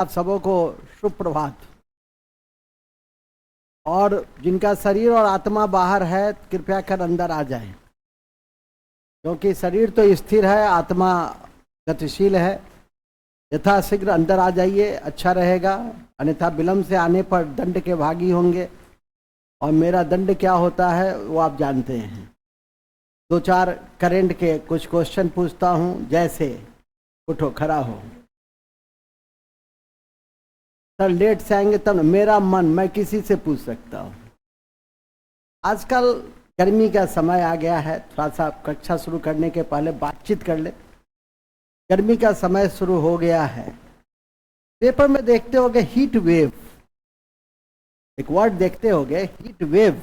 आप सबों को शुभ प्रभात। और जिनका शरीर और आत्मा बाहर है कृपया कर अंदर आ जाएं, क्योंकि शरीर तो स्थिर है, आत्मा गतिशील है। यथाशीघ्र अंदर आ जाइए, अच्छा रहेगा, अन्यथा विलम्ब से आने पर दंड के भागी होंगे। और मेरा दंड क्या होता है वो आप जानते हैं। 2-4 करंट के कुछ क्वेश्चन पूछता हूं, जैसे उठो खड़ा हो सर, लेट से आएंगे तब मेरा मन, मैं किसी से पूछ सकता हूँ। आजकल गर्मी का समय आ गया है, थोड़ा सा कक्षा शुरू करने के पहले बातचीत कर ले। गर्मी का समय शुरू हो गया है। पेपर में देखते होगे हीट वेव, एक वर्ड देखते होगे हीट वेव।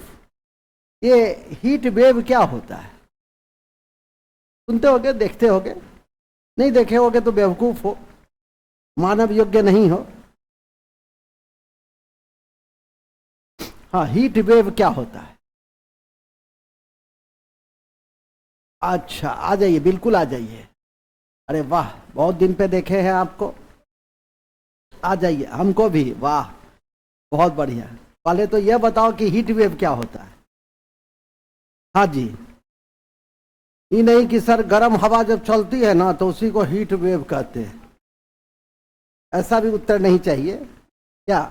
ये हीट वेव क्या होता है सुनते होगे, देखते होगे? नहीं देखे होगे तो बेवकूफ हो, मानव योग्य नहीं हो। हाँ, हीट वेव क्या होता है? अच्छा, आ जाइए, बिल्कुल आ जाइए। अरे वाह, बहुत दिन पे देखे हैं आपको। आ जाइए, हमको भी, वाह बहुत बढ़िया। पहले तो यह बताओ कि हीट वेव क्या होता है। हाँ जी, ये नहीं कि सर गर्म हवा जब चलती है ना तो उसी को हीट वेव कहते हैं, ऐसा भी उत्तर नहीं चाहिए क्या?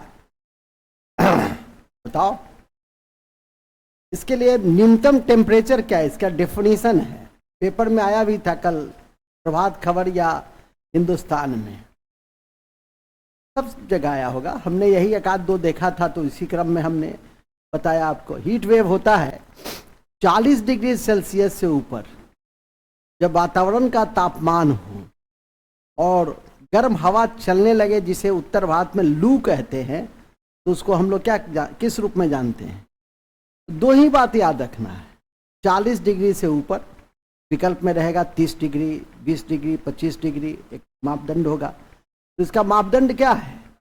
बताओ, इसके लिए न्यूनतम टेम्परेचर क्या है, इसका डेफिनेशन है। पेपर में आया भी था कल, प्रभात खबर या हिंदुस्तान में, सब जगह आया होगा। हमने यही एक आध दो देखा था तो इसी क्रम में हमने बताया आपको। हीट वेव होता है 40 डिग्री सेल्सियस से ऊपर जब वातावरण का तापमान हो और गर्म हवा चलने लगे, जिसे उत्तर भारत में लू कहते हैं, तो उसको हम लोग किस रूप में जानते हैं? दो ही बात याद रखना है। 40 डिग्री से ऊपर, विकल्प में रहेगा 30 डिग्री, 20 डिग्री, 25 डिग्री, एक मापदंड होगा। तो इसका मापदंड क्या है?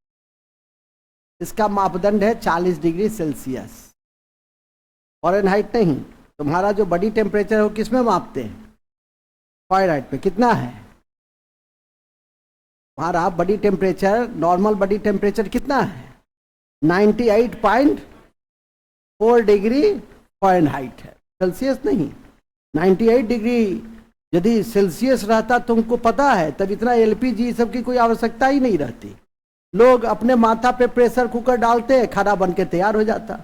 इसका मापदंड है 40 डिग्री सेल्सियस, फ़ारेनहाइट नहीं। तुम्हारा जो बॉडी टेम्परेचर है वो किस में मापते हैं? फ़ारेनहाइट पे। कितना है तुम्हारा body temperature? Normal body temperature कितना है? 98.4 डिग्री फ़ारेनहाइट है, सेल्सियस नहीं। 98 डिग्री यदि सेल्सियस रहता तुमको पता है, तब इतना एलपीजी सब की कोई आवश्यकता ही नहीं रहती। लोग अपने माथा पे प्रेशर कुकर डालते, खाना बन के तैयार हो जाता।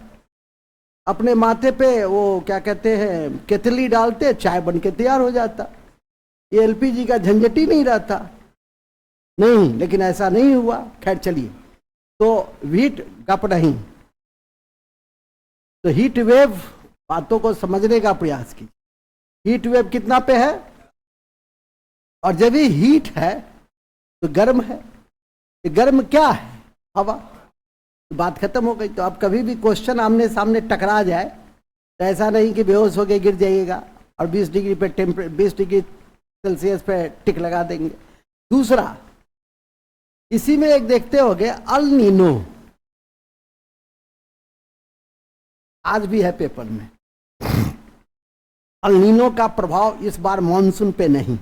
अपने माथे पे वो क्या कहते हैं, केतली डालते, चाय बन के तैयार हो जाता। ये एलपीजी का झंझट ही नहीं रहता। नहीं, लेकिन ऐसा नहीं हुआ। खैर चलिए, तो हीट गप नहीं, तो हीट वेव बातों को समझने का प्रयास कीजिए। हीट वेव कितना पे है? और जब ये हीट है तो गर्म है। गर्म क्या है? हवा। तो बात खत्म हो गई। तो अब कभी भी क्वेश्चन आमने सामने टकरा जाए तो ऐसा नहीं कि बेहोश होके गिर जाइएगा और 20 डिग्री पे 20 डिग्री सेल्सियस पे टिक लगा देंगे। दूसरा, इसी में एक देखते होगे अल नीनो, आज भी है पेपर में। अल नीनो का प्रभाव इस बार मॉनसून पे नहीं,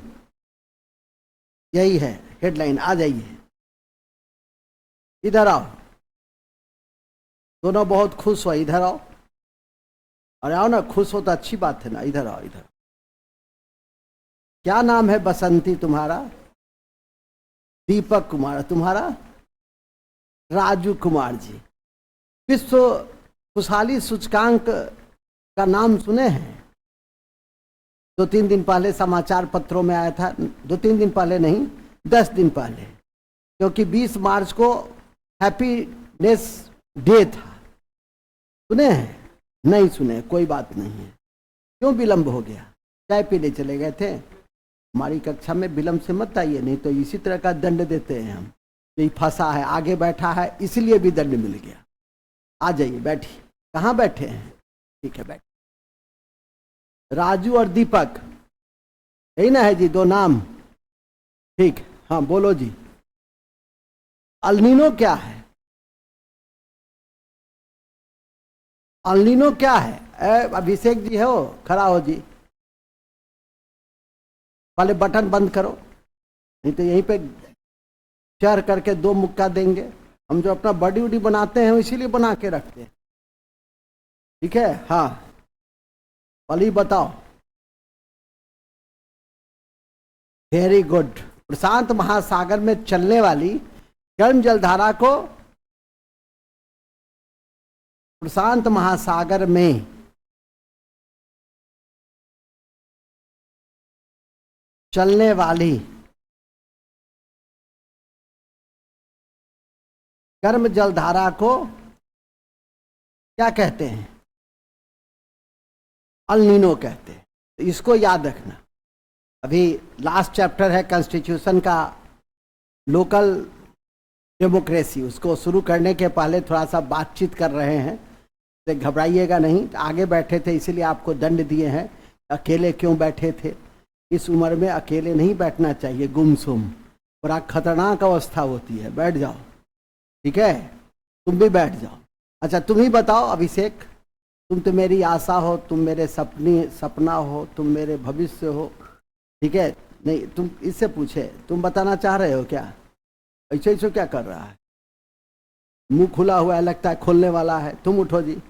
यही है हेडलाइन। आ जाइए, इधर आओ, दोनों बहुत खुश हो, इधर आओ। अरे आओ ना, खुश हो तो अच्छी बात है ना, इधर आओ इधर। क्या नाम है बसंती तुम्हारा? दीपक कुमार। तुम्हारा? राजू कुमार जी। विश्व खुशहाली सूचकांक का नाम सुने हैं? 2-3 दिन पहले समाचार पत्रों में आया था। 2-3 दिन पहले नहीं, 10 दिन पहले, क्योंकि 20 मार्च को हैप्पीनेस डे था। सुने हैं? नहीं सुने, कोई बात नहीं है। क्यों विलंब हो गया? चाय पीने चले गए थे। हमारी कक्षा में विलंब से मत आइए, नहीं तो इसी तरह का दंड देते हैं हम। तो ये फंसा है, आगे बैठा है, इसलिए भी दंड मिल गया। आ जाइए, बैठिए। कहाँ बैठे हैं? ठीक है, बैठ। राजू और दीपक, यही ना है जी, दो नाम? ठीक, हाँ बोलो जी। अल्नीनो क्या है? अल्नीनो क्या है? अभिषेक जी हो, खड़ा हो जी। पहले बटन बंद करो, नहीं तो यहीं पे शेयर करके 2 मुक्का देंगे। हम जो अपना बॉडी वडी बनाते हैं इसीलिए बना के रखते हैं, ठीक है। हाँ पली बताओ। Very good. प्रशांत महासागर में चलने वाली गर्म जलधारा को, प्रशांत महासागर में चलने वाली गर्म जलधारा को क्या कहते हैं? अल नीनो कहते हैं। तो इसको याद रखना। अभी लास्ट चैप्टर है कॉन्स्टिट्यूशन का, लोकल डेमोक्रेसी। उसको शुरू करने के पहले थोड़ा सा बातचीत कर रहे हैं, तो घबराइएगा नहीं। आगे बैठे थे इसीलिए आपको दंड दिए हैं। अकेले क्यों बैठे थे? इस उम्र में अकेले नहीं बैठना चाहिए, गुमसुम, बड़ा खतरनाक अवस्था होती है। बैठ जाओ, ठीक है, तुम भी बैठ जाओ। अच्छा तुम ही बताओ अभिषेक, तुम तो मेरी आशा हो, तुम मेरे सपना हो, तुम मेरे भविष्य हो, ठीक है। नहीं तुम इससे पूछे, तुम बताना चाह रहे हो क्या? ऐसे ऐसे क्या कर रहा है? मुंह खुला हुआ है, लगता है खोलने वाला है। तुम उठो जी।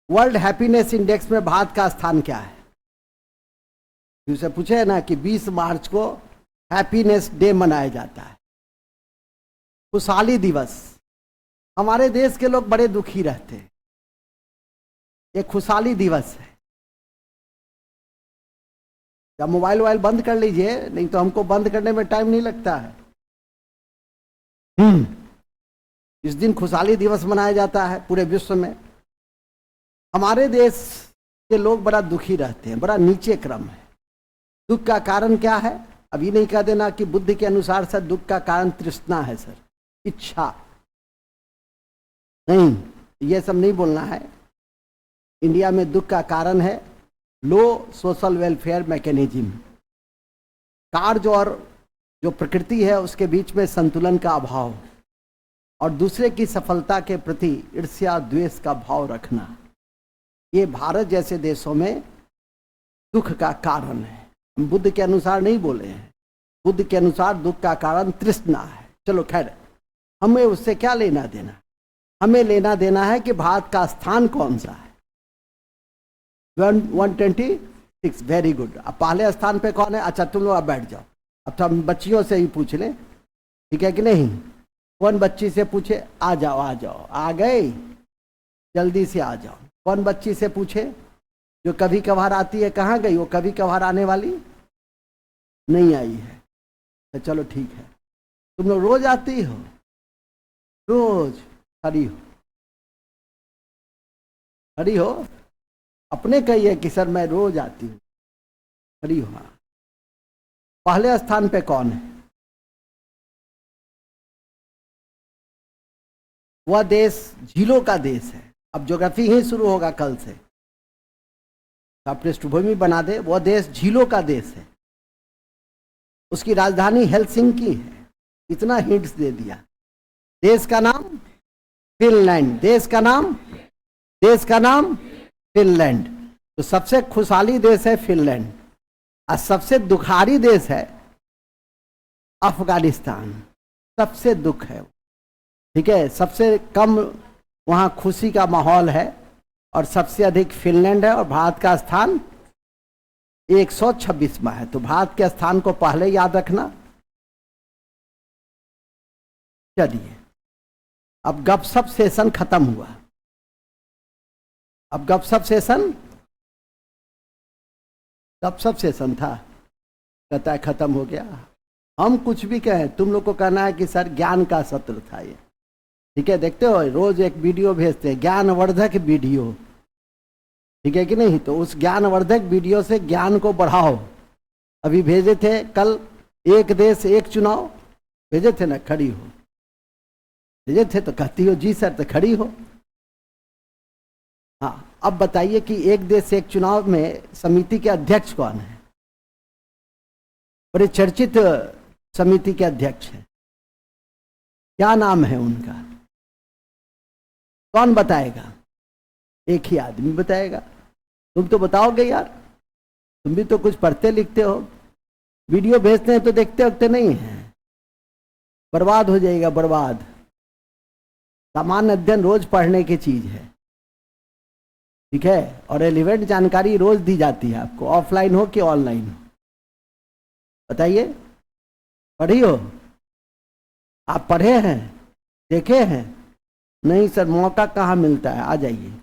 वर्ल्ड हैप्पीनेस इंडेक्स में भारत का स्थान क्या है? उसे पूछे ना कि 20 मार्च को हैप्पीनेस डे मनाया जाता है, खुशहाली दिवस। हमारे देश के लोग बड़े दुखी रहते हैं। ये खुशहाली दिवस है। या मोबाइल वोबाइल बंद कर लीजिए, नहीं तो हमको बंद करने में टाइम नहीं लगता है। इस दिन खुशहाली दिवस मनाया जाता है पूरे विश्व में। हमारे देश के लोग बड़ा दुखी रहते हैं, बड़ा नीचे क्रम है। दुख का कारण क्या है? अभी नहीं कह देना कि बुद्ध के अनुसार सर दुख का कारण तृष्णा है, सर इच्छा नहीं, ये सब नहीं बोलना है। इंडिया में दुख का कारण है लो सोशल वेलफेयर मैकेनिज्म। कार्य और जो प्रकृति है उसके बीच में संतुलन का अभाव, और दूसरे की सफलता के प्रति ईर्ष्या द्वेष का भाव रखना, ये भारत जैसे देशों में दुख का कारण है। हम बुद्ध के अनुसार नहीं बोले हैं। बुद्ध के अनुसार दुख का कारण तृष्णा है। चलो खैर, हमें उससे क्या लेना देना? हमें लेना देना है कि भारत का स्थान कौन सा है। 126, वेरी गुड। अब पहले स्थान पे कौन है? अच्छा तुम लोग अब बैठ जाओ। अब तो हम बच्चियों से ही पूछ लें, ठीक है कि नहीं? कौन बच्ची से पूछे? आ जाओ आ जाओ। आ गए, जल्दी से आ जाओ। कौन बच्ची से पूछे जो कभी कभार आती है? कहाँ गई वो कभी कभार आने वाली? नहीं आई है। तो चलो ठीक है। तुम लोग रोज आती हो? रोज खड़ी हो, खड़ी हो। अपने कहिए कि सर मैं रोज आती हूँ, खड़ी हो। पहले स्थान पे कौन है? वह देश झीलों का देश है। अब ज्योग्राफी ही शुरू होगा कल से, आप पृष्ठभूमि बना दे। वह देश झीलों का देश है। उसकी राजधानी हेलसिंकी है। इतना हिंट्स दे दिया। देश का नाम फिनलैंड। देश का नाम फिनलैंड। तो सबसे खुशहाली देश है फिनलैंड, और सबसे दुखारी देश है अफगानिस्तान। सबसे दुख है, ठीक है। सबसे कम वहां खुशी का माहौल है, और सबसे अधिक फिनलैंड है। और भारत का स्थान 126वां है। तो भारत के स्थान को पहले याद रखना। चलिए, अब गपशप सेशन खत्म हुआ। अब गपशप सेशन था, कहता है खत्म हो गया। हम कुछ भी कहें, तुम लोग को कहना है कि सर ज्ञान का सत्र था ये, ठीक है। देखते हो रोज एक वीडियो भेजते हैं, ज्ञानवर्धक वीडियो, ठीक है कि नहीं? तो उस ज्ञानवर्धक वीडियो से ज्ञान को बढ़ाओ। अभी भेजे थे कल, एक देश एक चुनाव भेजे थे ना, खड़ी हो। भेजे थे तो कहती हो जी सर, तो खड़ी हो। हाँ, अब बताइए कि एक देश एक चुनाव में समिति के अध्यक्ष कौन है? बड़े चर्चित समिति के अध्यक्ष हैं, क्या नाम है उनका? कौन बताएगा? एक ही आदमी बताएगा। तुम तो बताओगे यार, तुम भी तो कुछ पढ़ते लिखते हो। वीडियो भेजते हैं तो देखते वक्त नहीं है, बर्बाद हो जाएगा, बर्बाद। सामान्य अध्ययन रोज पढ़ने की चीज है, ठीक है, और रेलिवेंट जानकारी रोज दी जाती है आपको, ऑफलाइन हो कि ऑनलाइन हो। बताइए, पढ़ी हो? आप पढ़े हैं, देखे हैं? नहीं सर, मौका कहाँ मिलता है, आ जाइए।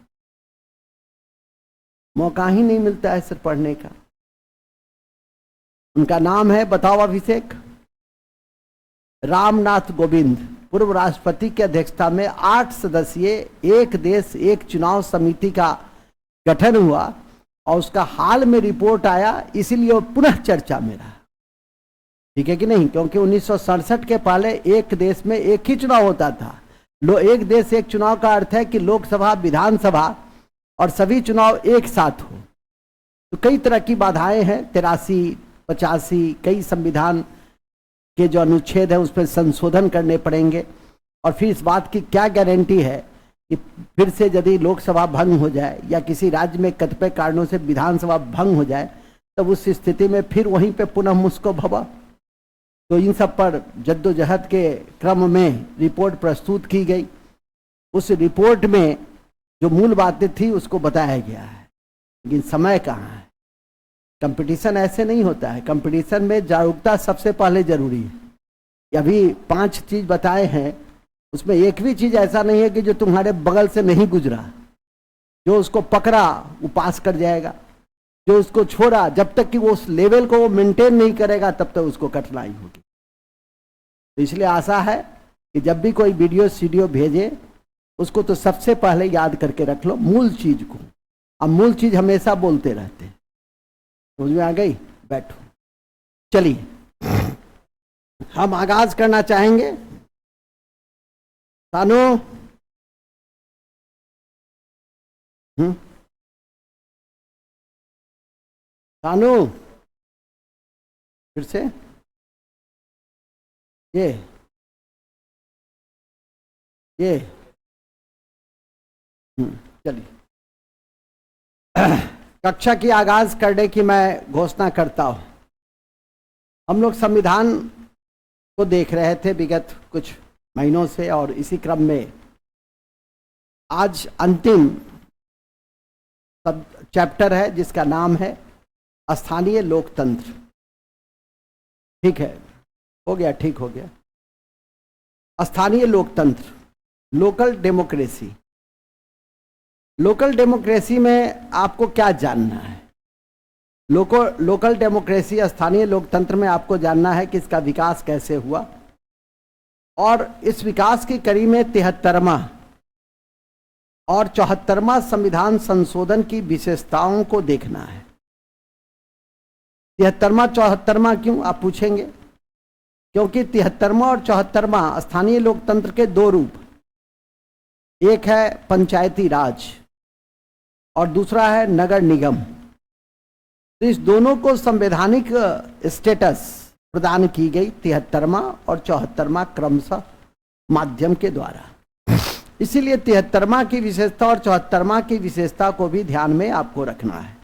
मौका ही नहीं मिलता है सर पढ़ने का। उनका नाम है, बताओ अभिषेक, रामनाथ कोविंद। पूर्व राष्ट्रपति की अध्यक्षता में 8 सदस्यीय एक देश एक चुनाव समिति का गठन हुआ और उसका हाल में रिपोर्ट आया, इसीलिए वो पुनः चर्चा में रहा। ठीक है कि नहीं? क्योंकि 1967 के पहले एक देश में एक ही चुनाव होता था। एक देश एक चुनाव का अर्थ है कि लोकसभा, विधानसभा और सभी चुनाव एक साथ हो। तो कई तरह की बाधाएं हैं, 83, 85, कई संविधान के जो अनुच्छेद है उस पर संशोधन करने पड़ेंगे। और फिर इस बात की क्या गारंटी है कि फिर से यदि लोकसभा भंग हो जाए या किसी राज्य में कतिपय कारणों से विधानसभा भंग हो जाए, तब उस स्थिति में फिर वहीं पे पुनः मुस्को भवा। तो इन सब पर जद्दोजहद के क्रम में रिपोर्ट प्रस्तुत की गई। उस रिपोर्ट में जो मूल बातें थी उसको बताया गया है, लेकिन समय कहाँ है? कंपटीशन ऐसे नहीं होता है। कंपटीशन में जागरूकता सबसे पहले जरूरी है। अभी 5 चीज बताए हैं, उसमें एक भी चीज ऐसा नहीं है कि जो तुम्हारे बगल से नहीं गुजरा। जो उसको पकड़ा वो पास कर जाएगा, जो उसको छोड़ा, जब तक कि वो उस लेवल को वो मेंटेन नहीं करेगा तब तक उसको कठिनाई होगी। तो इसलिए आशा है कि जब भी कोई वीडियो सीडियो भेजे उसको तो सबसे पहले याद करके रख लो मूल चीज को। अब मूल चीज हमेशा बोलते रहते हैं। समझ में आ गई? बैठो, चलिए हम आगाज करना चाहेंगे। सानू, सानू, फिर से ये चलिए कक्षा की आगाज करने की मैं घोषणा करता हूं। हम लोग संविधान को देख रहे थे विगत कुछ महीनों से, और इसी क्रम में आज अंतिम सब चैप्टर है जिसका नाम है स्थानीय लोकतंत्र। ठीक है, हो गया, ठीक हो गया। स्थानीय लोकतंत्र, लोकल डेमोक्रेसी। लोकल डेमोक्रेसी में आपको क्या जानना है? लोकल डेमोक्रेसी, स्थानीय लोकतंत्र में आपको जानना है कि इसका विकास कैसे हुआ, और इस विकास की कड़ी में 73वां और 74वां संविधान संशोधन की विशेषताओं को देखना है। 73वां 74वां क्यों, आप पूछेंगे? क्योंकि 73वां और 74वां स्थानीय लोकतंत्र के 2 रूप, एक है पंचायती राज और दूसरा है नगर निगम। तो इस दोनों को संवैधानिक स्टेटस प्रदान की गई 73वां और 74वां क्रमशः माध्यम के द्वारा। इसीलिए 73वां की विशेषता और 74वां की विशेषता को भी ध्यान में आपको रखना है।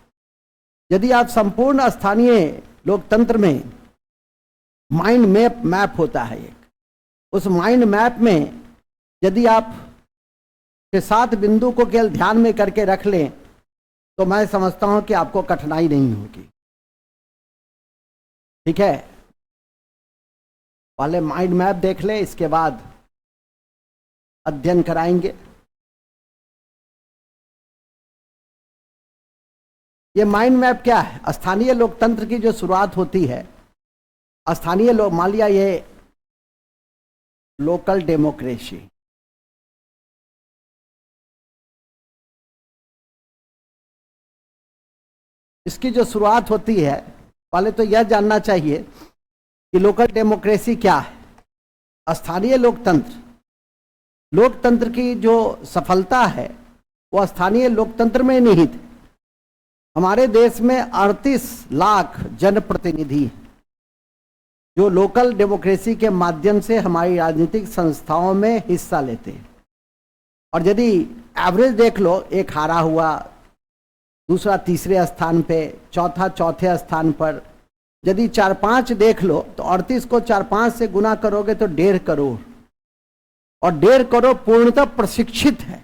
यदि आप संपूर्ण स्थानीय लोकतंत्र में माइंड मैप होता है एक, उस माइंड मैप में यदि आप 7 बिंदु को केवल ध्यान में करके रख लें तो मैं समझता हूं कि आपको कठिनाई नहीं होगी। ठीक है, पहले माइंड मैप देख ले, इसके बाद अध्ययन कराएंगे। ये माइंड मैप क्या है? स्थानीय लोकतंत्र की जो शुरुआत होती है, स्थानीय लोग, मान लिया ये लोकल डेमोक्रेसी, इसकी जो शुरुआत होती है, पहले तो यह जानना चाहिए कि लोकल डेमोक्रेसी क्या है। स्थानीय लोकतंत्र, लोकतंत्र की जो सफलता है वो स्थानीय लोकतंत्र में निहित है। हमारे देश में 38 लाख जनप्रतिनिधि जो लोकल डेमोक्रेसी के माध्यम से हमारी राजनीतिक संस्थाओं में हिस्सा लेते हैं। और यदि एवरेज देख लो, एक हारा हुआ, दूसरा तीसरे स्थान पे, चौथा चौथे स्थान पर, यदि 4-5 देख लो तो 38 को 4-5 से गुना करोगे तो 1.5 करोड़, और 1.5 करोड़ पूर्णतः प्रशिक्षित है।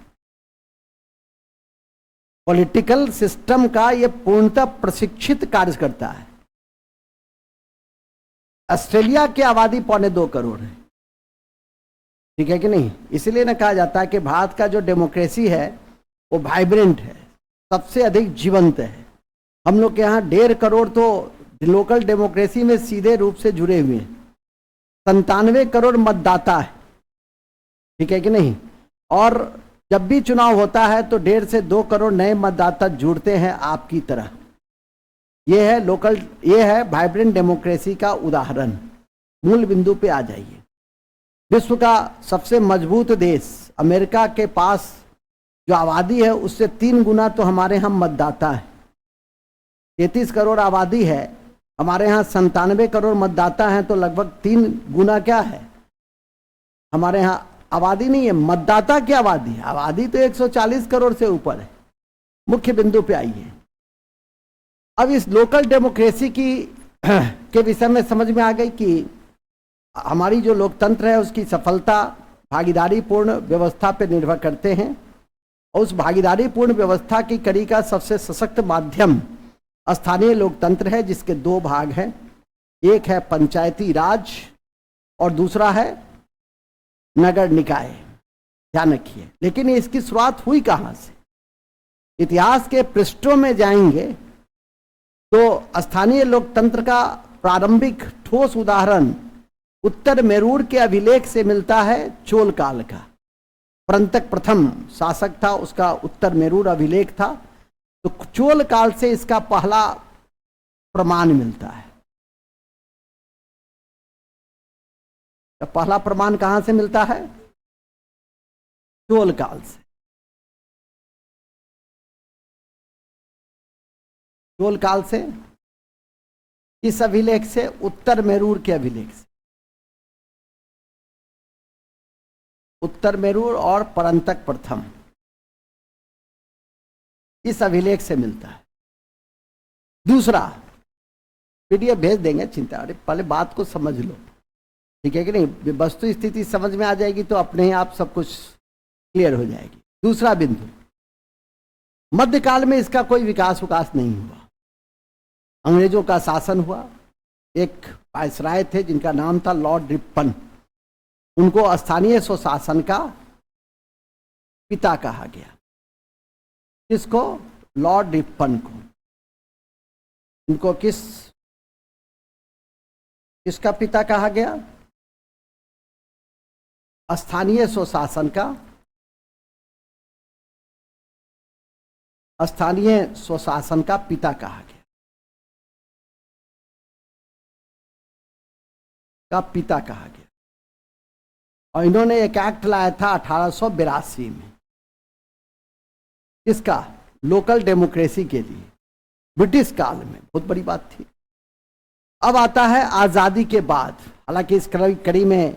पॉलिटिकल सिस्टम का यह पूर्णतः प्रशिक्षित कार्य करता है। ऑस्ट्रेलिया की आबादी 2.25 करोड़ है, ठीक है कि नहीं? इसलिए ना कहा जाता है कि भारत का जो डेमोक्रेसी है वो वाइब्रेंट है, सबसे अधिक जीवंत है। हम लोग के यहाँ 1.5 करोड़ तो लोकल डेमोक्रेसी में सीधे रूप से जुड़े हुए हैं। 97 करोड़ मतदाता है, ठीक है कि नहीं? और जब भी चुनाव होता है तो 1.5 से 2 करोड़ नए मतदाता जुड़ते हैं आपकी तरह। ये है लोकल, ये है वाइब्रेंट डेमोक्रेसी का उदाहरण। मूल बिंदु पे आ जाइए। विश्व का सबसे मजबूत देश अमेरिका के पास जो आबादी है उससे 3 गुना तो हमारे यहाँ मतदाता है। 33 करोड़ आबादी है, हमारे यहाँ 97 करोड़ मतदाता हैं, तो लगभग 3 गुना क्या है हमारे यहाँ आबादी नहीं है, मतदाता की आबादी है। आबादी तो 140 करोड़ से ऊपर है। मुख्य बिंदु पे आइए। अब इस लोकल डेमोक्रेसी की के विषय में समझ में आ गई कि हमारी जो लोकतंत्र है उसकी सफलता भागीदारी पूर्ण व्यवस्था पर निर्भर करते हैं, और उस भागीदारी पूर्ण व्यवस्था की कड़ी का सबसे सशक्त माध्यम स्थानीय लोकतंत्र है, जिसके 2 भाग हैं। एक है पंचायती राज और दूसरा है नगर निकाय। ध्यान रखिए। लेकिन इसकी शुरुआत हुई कहां से? इतिहास के पृष्ठों में जाएंगे तो स्थानीय लोकतंत्र का प्रारंभिक ठोस उदाहरण उत्तर मेरूर के अभिलेख से मिलता है। चोल काल का परंतक प्रथम शासक था, उसका उत्तर मेरूर अभिलेख था। तो चोल काल से इसका पहला प्रमाण मिलता है। तो पहला प्रमाण कहां से मिलता है? चोल काल से। चोल काल से इस अभिलेख से, उत्तर मेरूर के अभिलेख से। उत्तर मेरूर और परंतक प्रथम इस अभिलेख से मिलता है। दूसरा पीडीएफ भेज देंगे, चिंता, अरे पहले बात को समझ लो, ठीक है कि नहीं? वस्तु स्थिति समझ में आ जाएगी तो अपने ही आप सब कुछ क्लियर हो जाएगी। दूसरा बिंदु, मध्यकाल में इसका कोई विकास नहीं हुआ। अंग्रेजों का शासन हुआ। एक वायसराय थे जिनका नाम था लॉर्ड रिपन, उनको स्थानीय स्वशासन का पिता कहा गया। किसको? लॉर्ड रिपन को। इनको किसका पिता कहा गया? स्थानीय स्वशासन का, स्थानीय स्वशासन का पिता कहा गया, का पिता कहा गया। और इन्होंने एक एक्ट लाया था 1882 में। किसका? लोकल डेमोक्रेसी के लिए, ब्रिटिश काल में। बहुत बड़ी बात थी। अब आता है आजादी के बाद। हालांकि इस कड़ी में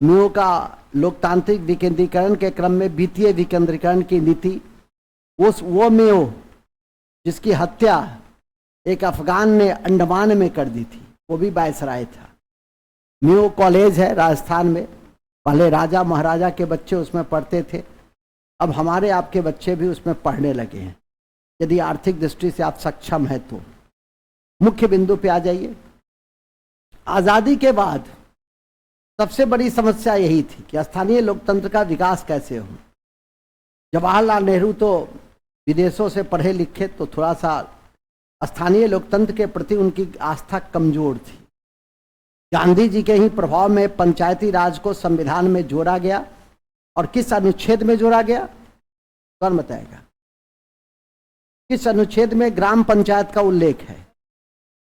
मेयो का लोकतांत्रिक विकेंद्रीकरण के क्रम में वित्तीय विकेंद्रीकरण की नीति, वो मेयो जिसकी हत्या एक अफगान ने अंडमान में कर दी थी, वो भी वायसराय था। मेयो कॉलेज है राजस्थान में, पहले राजा महाराजा के बच्चे उसमें पढ़ते थे, अब हमारे आपके बच्चे भी उसमें पढ़ने लगे हैं, यदि आर्थिक दृष्टि से आप सक्षम हैं तो। मुख्य बिंदु पे आ जाइए। आजादी के बाद सबसे बड़ी समस्या यही थी कि स्थानीय लोकतंत्र का विकास कैसे हो। जवाहरलाल नेहरू तो विदेशों से पढ़े लिखे, तो थोड़ा सा स्थानीय लोकतंत्र के प्रति उनकी आस्था कमजोर थी। गांधी जी के ही प्रभाव में पंचायती राज को संविधान में जोड़ा गया। और किस अनुच्छेद में जोड़ा गया? कौन बताएगा? किस अनुच्छेद में ग्राम पंचायत का उल्लेख है?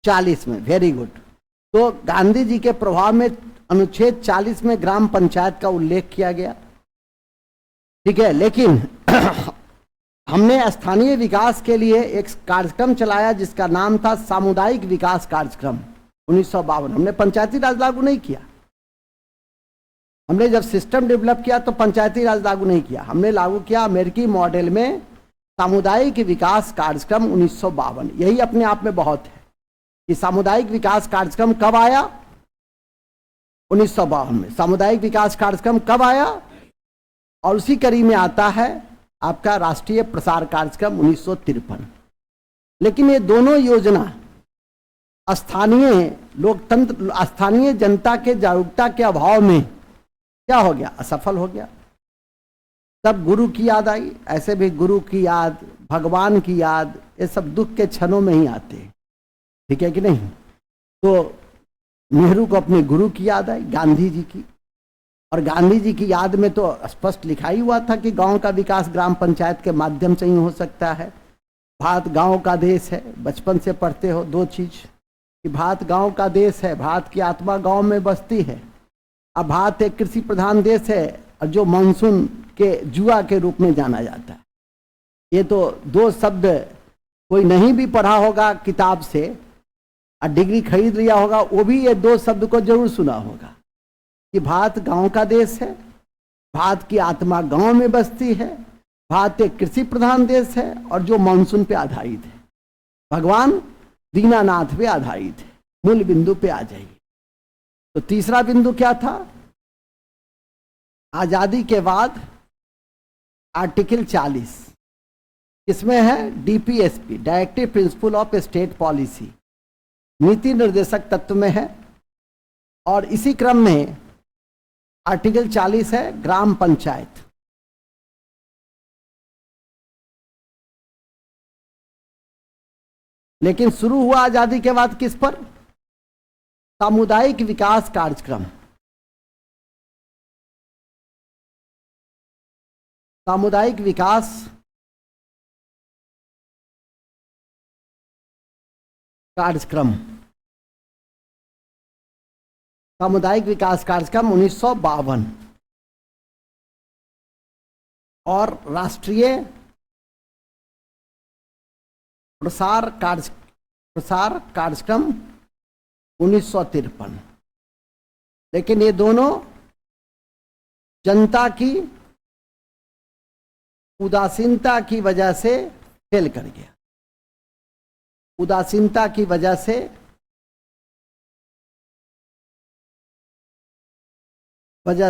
40 में। Very good. तो गांधी जी के प्रभाव में अनुच्छेद 40 में ग्राम पंचायत का उल्लेख किया गया, ठीक है। लेकिन हमने स्थानीय विकास के लिए एक कार्यक्रम चलाया जिसका नाम था सामुदायिक विकास कार्यक्रम 1952। हमने पंचायती राज लागू नहीं किया। हमने जब सिस्टम डेवलप किया तो पंचायती राज लागू नहीं किया, हमने लागू किया अमेरिकी मॉडल में सामुदायिक विकास कार्यक्रम 1952। यही अपने आप में बहुत है। कि सामुदायिक विकास कार्यक्रम कब आया? 1952 में सामुदायिक विकास कार्यक्रम कब आया? और उसी कड़ी में आता है आपका राष्ट्रीय प्रसार कार्यक्रम 1953। लेकिन ये दोनों योजना स्थानीय लोकतंत्र, स्थानीय जनता के जागरूकता के अभाव में क्या हो गया? असफल हो गया। तब गुरु की याद आई। ऐसे भी गुरु की याद, भगवान की याद, ये सब दुख के क्षणों में ही आते हैं, ठीक है कि नहीं? तो नेहरू को अपने गुरु की याद आई, गांधी जी की। और गांधी जी की याद में तो स्पष्ट लिखा ही हुआ था कि गांव का विकास ग्राम पंचायत के माध्यम से ही हो सकता है। भारत गांव का देश है। बचपन से पढ़ते हो दो चीज कि भारत गांव का देश है, भारत की आत्मा गांव में बसती है। अब भारत एक कृषि प्रधान देश है और जो मानसून के जुआ के रूप में जाना जाता है। ये तो दो शब्द कोई नहीं भी पढ़ा होगा किताब से और डिग्री खरीद लिया होगा, वो भी ये दो शब्द को जरूर सुना होगा कि भारत गांव का देश है, भारत की आत्मा गांव में बसती है, भारत एक कृषि प्रधान देश है और जो मानसून पे आधारित है। भगवान दीनानाथ पे आधारित है। मूल बिंदु पे आ जाइए। तो तीसरा बिंदु क्या था? आजादी के बाद आर्टिकल 40 इसमें है DPSP, directive principle of state policy, नीति निर्देशक तत्व में है। और इसी क्रम में आर्टिकल 40 है ग्राम पंचायत। लेकिन शुरू हुआ आजादी के बाद किस पर? सामुदायिक विकास कार्यक्रम। सामुदायिक विकास कार्यक्रम, सामुदायिक विकास कार्यक्रम 1952 और राष्ट्रीय प्रसार कार्यक्रम 1953। लेकिन ये दोनों जनता की उदासीनता की वजह से फेल कर गया। उदासीनता की वजह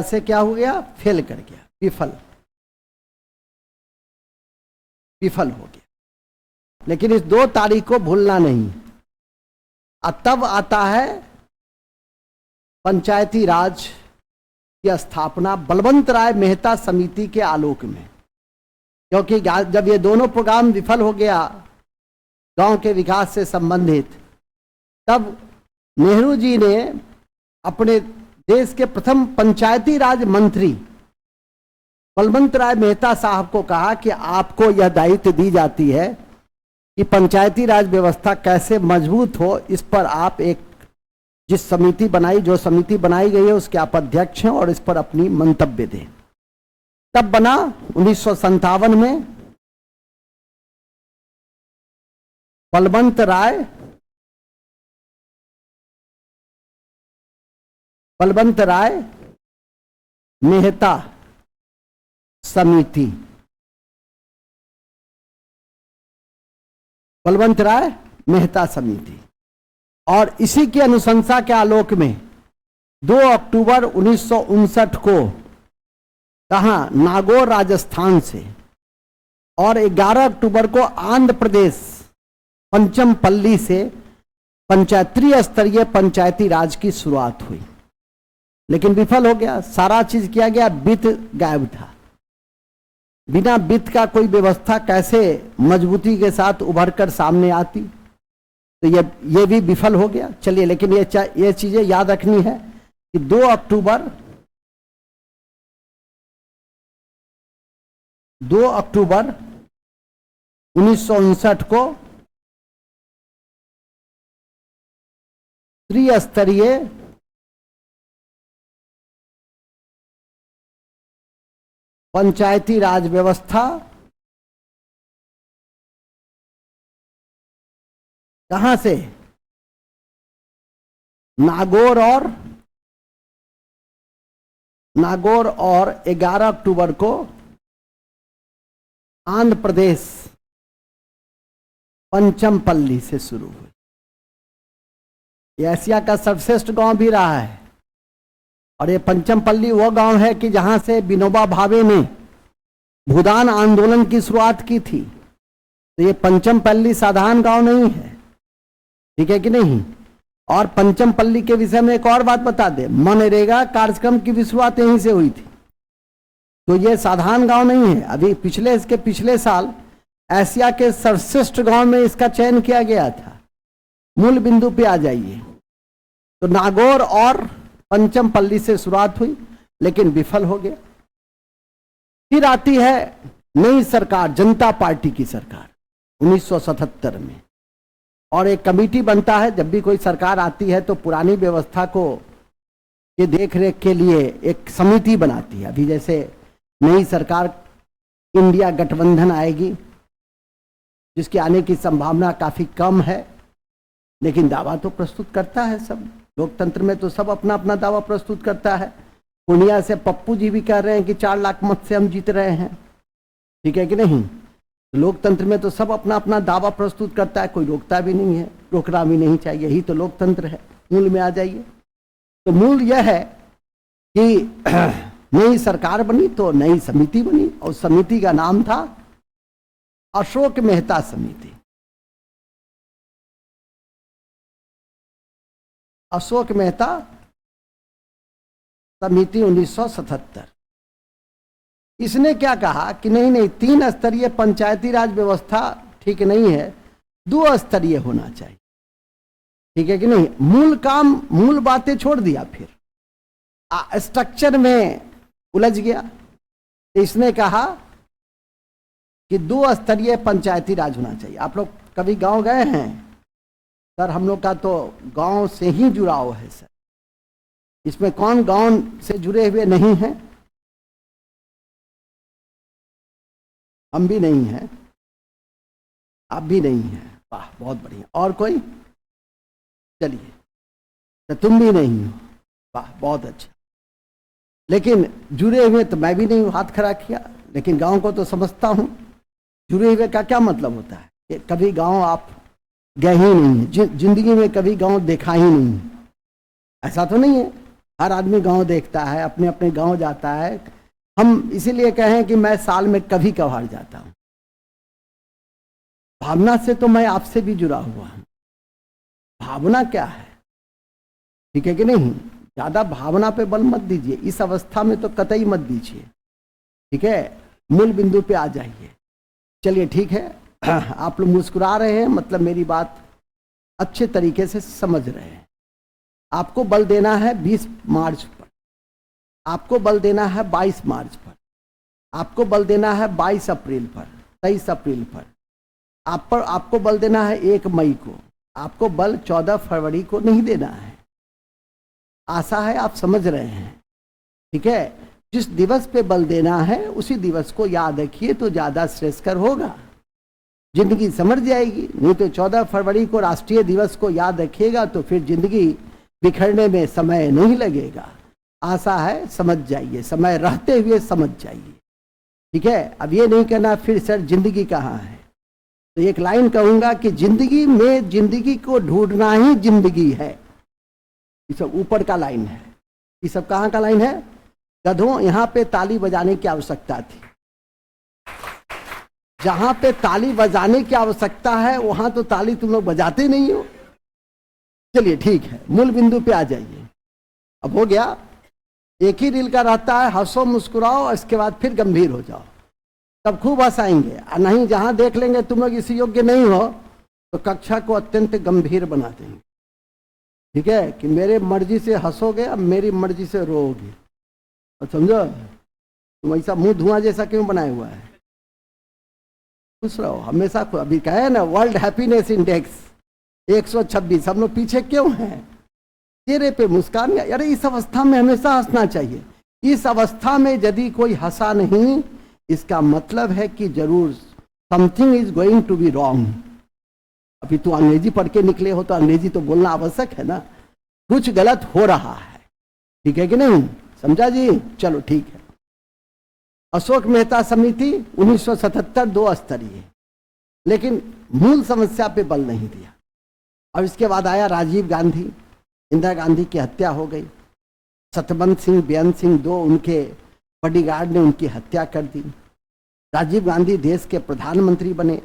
से क्या हो गया? फेल कर गया, विफल हो गया। लेकिन इस 2 तारीख को भूलना नहीं। तब आता है पंचायती राज की स्थापना बलवंत राय मेहता समिति के आलोक में। क्योंकि जब ये दोनों प्रोग्राम विफल हो गया गांव के विकास से संबंधित, तब नेहरू जी ने अपने देश के प्रथम पंचायती राज मंत्री बलवंत राय मेहता साहब को कहा कि आपको यह दायित्व दी जाती है कि पंचायती राज व्यवस्था कैसे मजबूत हो, इस पर आप एक जो समिति बनाई गई है उसके आप अध्यक्ष हैं और इस पर अपनी मंतव्य दें। तब बना 1957 में बलवंत राय मेहता समिति। बलवंत राय मेहता समिति। और इसी की अनुशंसा के आलोक में 2 अक्टूबर 1959 को कहां? नागौर राजस्थान से, और 11 अक्टूबर को आंध्र प्रदेश पंचमपल्ली से त्रिस्तरीय पंचायती राज की शुरुआत हुई। लेकिन विफल हो गया। सारा चीज किया गया, वित्त गायब था। बिना वित्त का कोई व्यवस्था कैसे मजबूती के साथ उभर कर सामने आती? तो ये भी विफल हो गया। चलिए, लेकिन ये चीजें याद रखनी है कि 2 अक्टूबर 1959 को त्रिस्तरीय पंचायती राज व्यवस्था कहां से? नागौर और 11 अक्टूबर को आंध्र प्रदेश पंचमपल्ली से शुरू हुई। ये एशिया का सर्वश्रेष्ठ गांव भी रहा है। और ये पंचमपल्ली वो गांव है कि जहां से विनोबा भावे ने भूदान आंदोलन की शुरुआत की थी। तो ये पंचमपल्ली साधारण गांव नहीं है, ठीक है कि नहीं। और पंचमपल्ली के विषय में एक और बात बता दे, मनरेगा कार्यक्रम की भी शुरुआत यहीं से हुई थी। तो ये साधारण गांव नहीं है। अभी इसके पिछले साल एशिया के सर्वश्रेष्ठ गांव में इसका चयन किया गया था। मूल बिंदु पे आ जाइए। तो नागौर और पंचमपल्ली से शुरुआत हुई लेकिन विफल हो गया। फिर आती है नई सरकार, जनता पार्टी की सरकार 1977 में, और एक कमेटी बनता है। जब भी कोई सरकार आती है तो पुरानी व्यवस्था को के देखरेख के लिए एक समिति बनाती है। अभी जैसे नई सरकार इंडिया गठबंधन आएगी, जिसके आने की संभावना काफी कम है, लेकिन दावा तो प्रस्तुत करता है सब। लोकतंत्र में तो सब अपना अपना दावा प्रस्तुत करता है। पूर्णिया से पप्पू जी भी कह रहे हैं कि 4 लाख मत से हम जीत रहे हैं, ठीक है कि नहीं। लोकतंत्र में तो सब अपना अपना दावा प्रस्तुत करता है, कोई रोकता भी नहीं है, रोकना भी नहीं चाहिए। यही तो लोकतंत्र है। मूल में आ जाइए। तो मूल यह है कि नई सरकार बनी तो नई समिति बनी, और समिति का नाम था अशोक मेहता समिति। अशोक मेहता समिति 1977। इसने क्या कहा कि नहीं नहीं, 3 स्तरीय पंचायती राज व्यवस्था ठीक नहीं है, 2 स्तरीय होना चाहिए, ठीक है कि नहीं। मूल बातें छोड़ दिया, फिर स्ट्रक्चर में उलझ गया। इसने कहा कि 2 स्तरीय पंचायती राज होना चाहिए। आप लोग कभी गांव गए हैं? सर हम लोग का तो गांव से ही जुड़ाव है सर। इसमें कौन गांव से जुड़े हुए नहीं हैं? हम भी नहीं हैं, आप भी नहीं हैं। वाह बहुत बढ़िया। और कोई? चलिए, तो तुम भी नहीं हो, वाह बहुत अच्छा। लेकिन जुड़े हुए तो मैं भी नहीं हूं, हाथ खड़ा किया। लेकिन गांव को तो समझता हूं। जुड़े हुए का क्या मतलब होता है? कि कभी गांव आप गए ही नहीं है, जिंदगी में कभी गांव देखा ही नहीं है, ऐसा तो नहीं है। हर आदमी गांव देखता है, अपने अपने गांव जाता है। हम इसीलिए कहें कि मैं साल में कभी कभार जाता हूं। भावना से तो मैं आपसे भी जुड़ा हुआ हूं। भावना क्या है, ठीक है कि नहीं। ज्यादा भावना पे बल मत दीजिए, इस अवस्था में तो कतई मत दीजिए, ठीक है। मूल बिंदु पे आ जाइए। चलिए ठीक है, आप लोग मुस्कुरा रहे हैं, मतलब मेरी बात अच्छे तरीके से समझ रहे हैं। आपको बल देना है 20 मार्च पर, आपको बल देना है 22 मार्च पर, आपको बल देना है 22 अप्रैल पर, 23 अप्रैल पर, आपको बल देना है 1 मई को। आपको बल 14 फरवरी को नहीं देना है। आशा है आप समझ रहे हैं, ठीक है। जिस दिवस पे बल देना है उसी दिवस को याद रखिए तो ज्यादा श्रेयस्कर होगा, जिंदगी समझ जाएगी। नहीं तो 14 फरवरी को राष्ट्रीय दिवस को याद रखिएगा तो फिर जिंदगी बिखरने में समय नहीं लगेगा। आशा है समझ जाइए, समय रहते हुए समझ जाइए, ठीक है। अब ये नहीं कहना फिर सर जिंदगी कहाँ है। तो एक लाइन कहूंगा कि जिंदगी में जिंदगी को ढूंढना ही जिंदगी है। ये सब ऊपर का लाइन है। ये सब कहाँ का लाइन है? गधों, यहां पे ताली बजाने की आवश्यकता थी। जहां पे ताली बजाने की आवश्यकता है वहां तो ताली तुम लोग बजाते नहीं हो। चलिए ठीक है, मूल बिंदु पे आ जाइए। अब हो गया, एक ही दिल का रहता है, हंसो मुस्कुराओ, इसके बाद फिर गंभीर हो जाओ, तब खूब हंसाएंगे। और नहीं, जहां देख लेंगे तुम लोग इसी योग्य नहीं हो तो कक्षा को अत्यंत गंभीर बना देंगे, ठीक है। कि मेरे मर्जी से हंसोगे, अब मेरी मर्जी से रोओगे। और समझो, तुम ऐसा मुंह धुआं जैसा क्यों बनाया हुआ है? खुश रहो हमेशा। अभी कहे ना वर्ल्ड हैप्पीनेस इंडेक्स 126, हम लोग पीछे क्यों हैं? चेहरे पे मुस्कान। अरे इस अवस्था में हमेशा हंसना चाहिए। इस अवस्था में यदि कोई हंसा नहीं, इसका मतलब है कि जरूर something is going to be wrong. अभी तो अंग्रेजी पढ़ के निकले हो तो अंग्रेजी तो बोलना आवश्यक है ना। कुछ गलत हो रहा है, ठीक है कि नहीं? समझा जी? चलो ठीक है। अशोक मेहता समिति 1977 2 स्तरीय, लेकिन मूल समस्या पे बल नहीं दिया। और इसके बाद आया राजीव गांधी, इंदिरा गांधी की हत्या हो गई। सतवंत सिंह, बेअंत सिंह, दो उनके बॉडीगार्ड ने उनकी हत्या कर दी। राजीव गांधी देश के प्रधानमंत्री बने,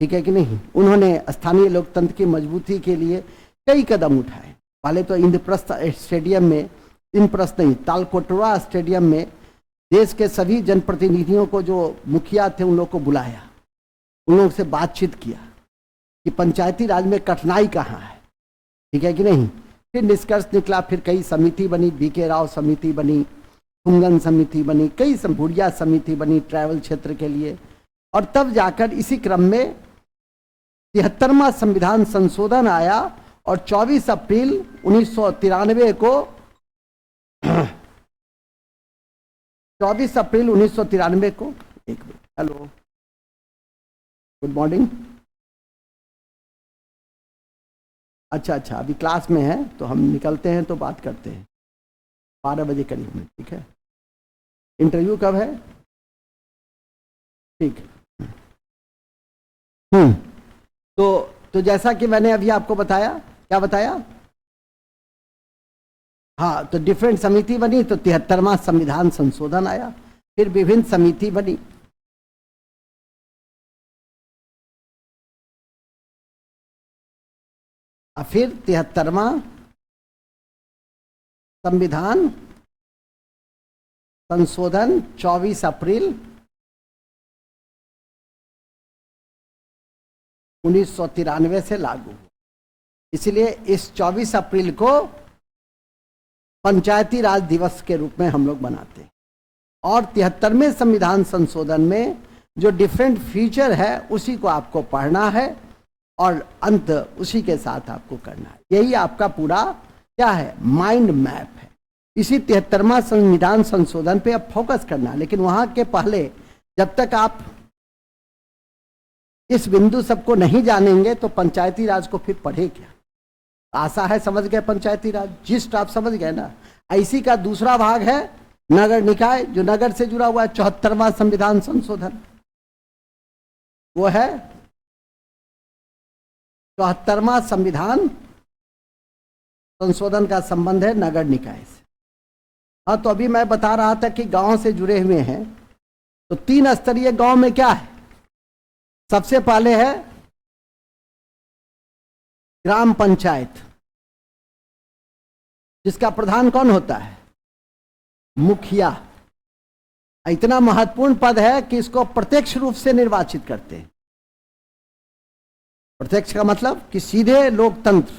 ठीक है कि नहीं। उन्होंने स्थानीय लोकतंत्र की मजबूती के लिए कई कदम उठाए। पहले तो इंद्रप्रस्थ स्टेडियम में, इंद्रप्रस्थ नहीं, तालकोटरा स्टेडियम में देश के सभी जनप्रतिनिधियों को, जो मुखिया थे, उन लोगों को बुलाया, उन लोगों से बातचीत किया कि पंचायती राज में कठिनाई कहाँ है, ठीक है कि नहीं। फिर निष्कर्ष निकला, फिर कई समिति बनी, बीके राव समिति बनी, कुंगन समिति बनी, कई भुड़िया समिति बनी ट्राइबल क्षेत्र के लिए। और तब जाकर इसी क्रम में 73वां संविधान संशोधन आया और 24 अप्रैल 1993 को 24 अप्रैल 1993 को, एक मिनट, हेलो, गुड मॉर्निंग। अच्छा, अभी क्लास में है तो हम निकलते हैं तो बात करते हैं 12 बजे करीब में, ठीक है। इंटरव्यू कब है? ठीक। तो जैसा कि मैंने अभी आपको बताया, क्या बताया? हाँ, तो डिफरेंट समिति बनी, तो 73वां संविधान संशोधन आया, फिर विभिन्न समिति बनी। फिर 73वां संविधान संशोधन 24 अप्रैल 1993 से लागू हुआ। इसलिए इस 24 अप्रैल को पंचायती राज दिवस के रूप में हम लोग मनाते हैं। और 73वें संविधान संशोधन में जो डिफरेंट फीचर है उसी को आपको पढ़ना है और अंत उसी के साथ आपको करना है। यही आपका पूरा क्या है, माइंड मैप है। इसी 73वां संविधान संशोधन पे अब फोकस करना है। लेकिन वहां के पहले जब तक आप इस बिंदु सबको नहीं जानेंगे तो पंचायती राज को फिर पढ़े क्या। आशा है समझ गए पंचायती राज, जिस्ट आप समझ गए ना। इसी का दूसरा भाग है नगर निकाय, जो नगर से जुड़ा हुआ है। 74वां संविधान संशोधन वो है 74वां संविधान संशोधन का संबंध है नगर निकाय से। हाँ, तो अभी मैं बता रहा था कि गांव से जुड़े हुए हैं, तो 3 स्तरीय गांव में क्या है। सबसे पहले है ग्राम पंचायत, जिसका प्रधान कौन होता है, मुखिया। इतना महत्वपूर्ण पद है कि इसको प्रत्यक्ष रूप से निर्वाचित करते हैं। प्रत्यक्ष का मतलब कि सीधे लोकतंत्र,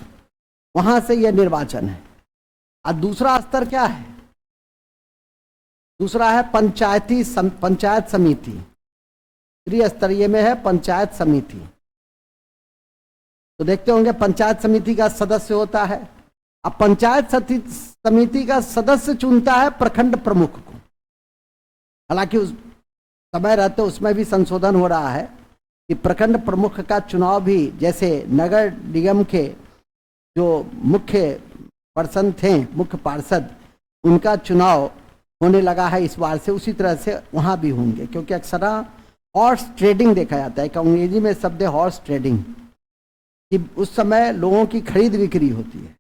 वहां से यह निर्वाचन है। और दूसरा स्तर क्या है, दूसरा है पंचायत समिति। त्रिस्तरीय में है पंचायत समिति। तो देखते होंगे पंचायत समिति का सदस्य होता है। अब पंचायत समिति का सदस्य चुनता है प्रखंड प्रमुख को। हालांकि उस समय रहते उसमें भी संशोधन हो रहा है कि प्रखंड प्रमुख का चुनाव भी, जैसे नगर निगम के जो मुख्य पर्सन थे, मुख्य पार्षद, उनका चुनाव होने लगा है इस बार से, उसी तरह से वहां भी होंगे। क्योंकि अक्सर हॉर्स ट्रेडिंग देखा जाता है, अंग्रेजी में शब्द है हॉर्स ट्रेडिंग, कि उस समय लोगों की खरीद बिक्री होती है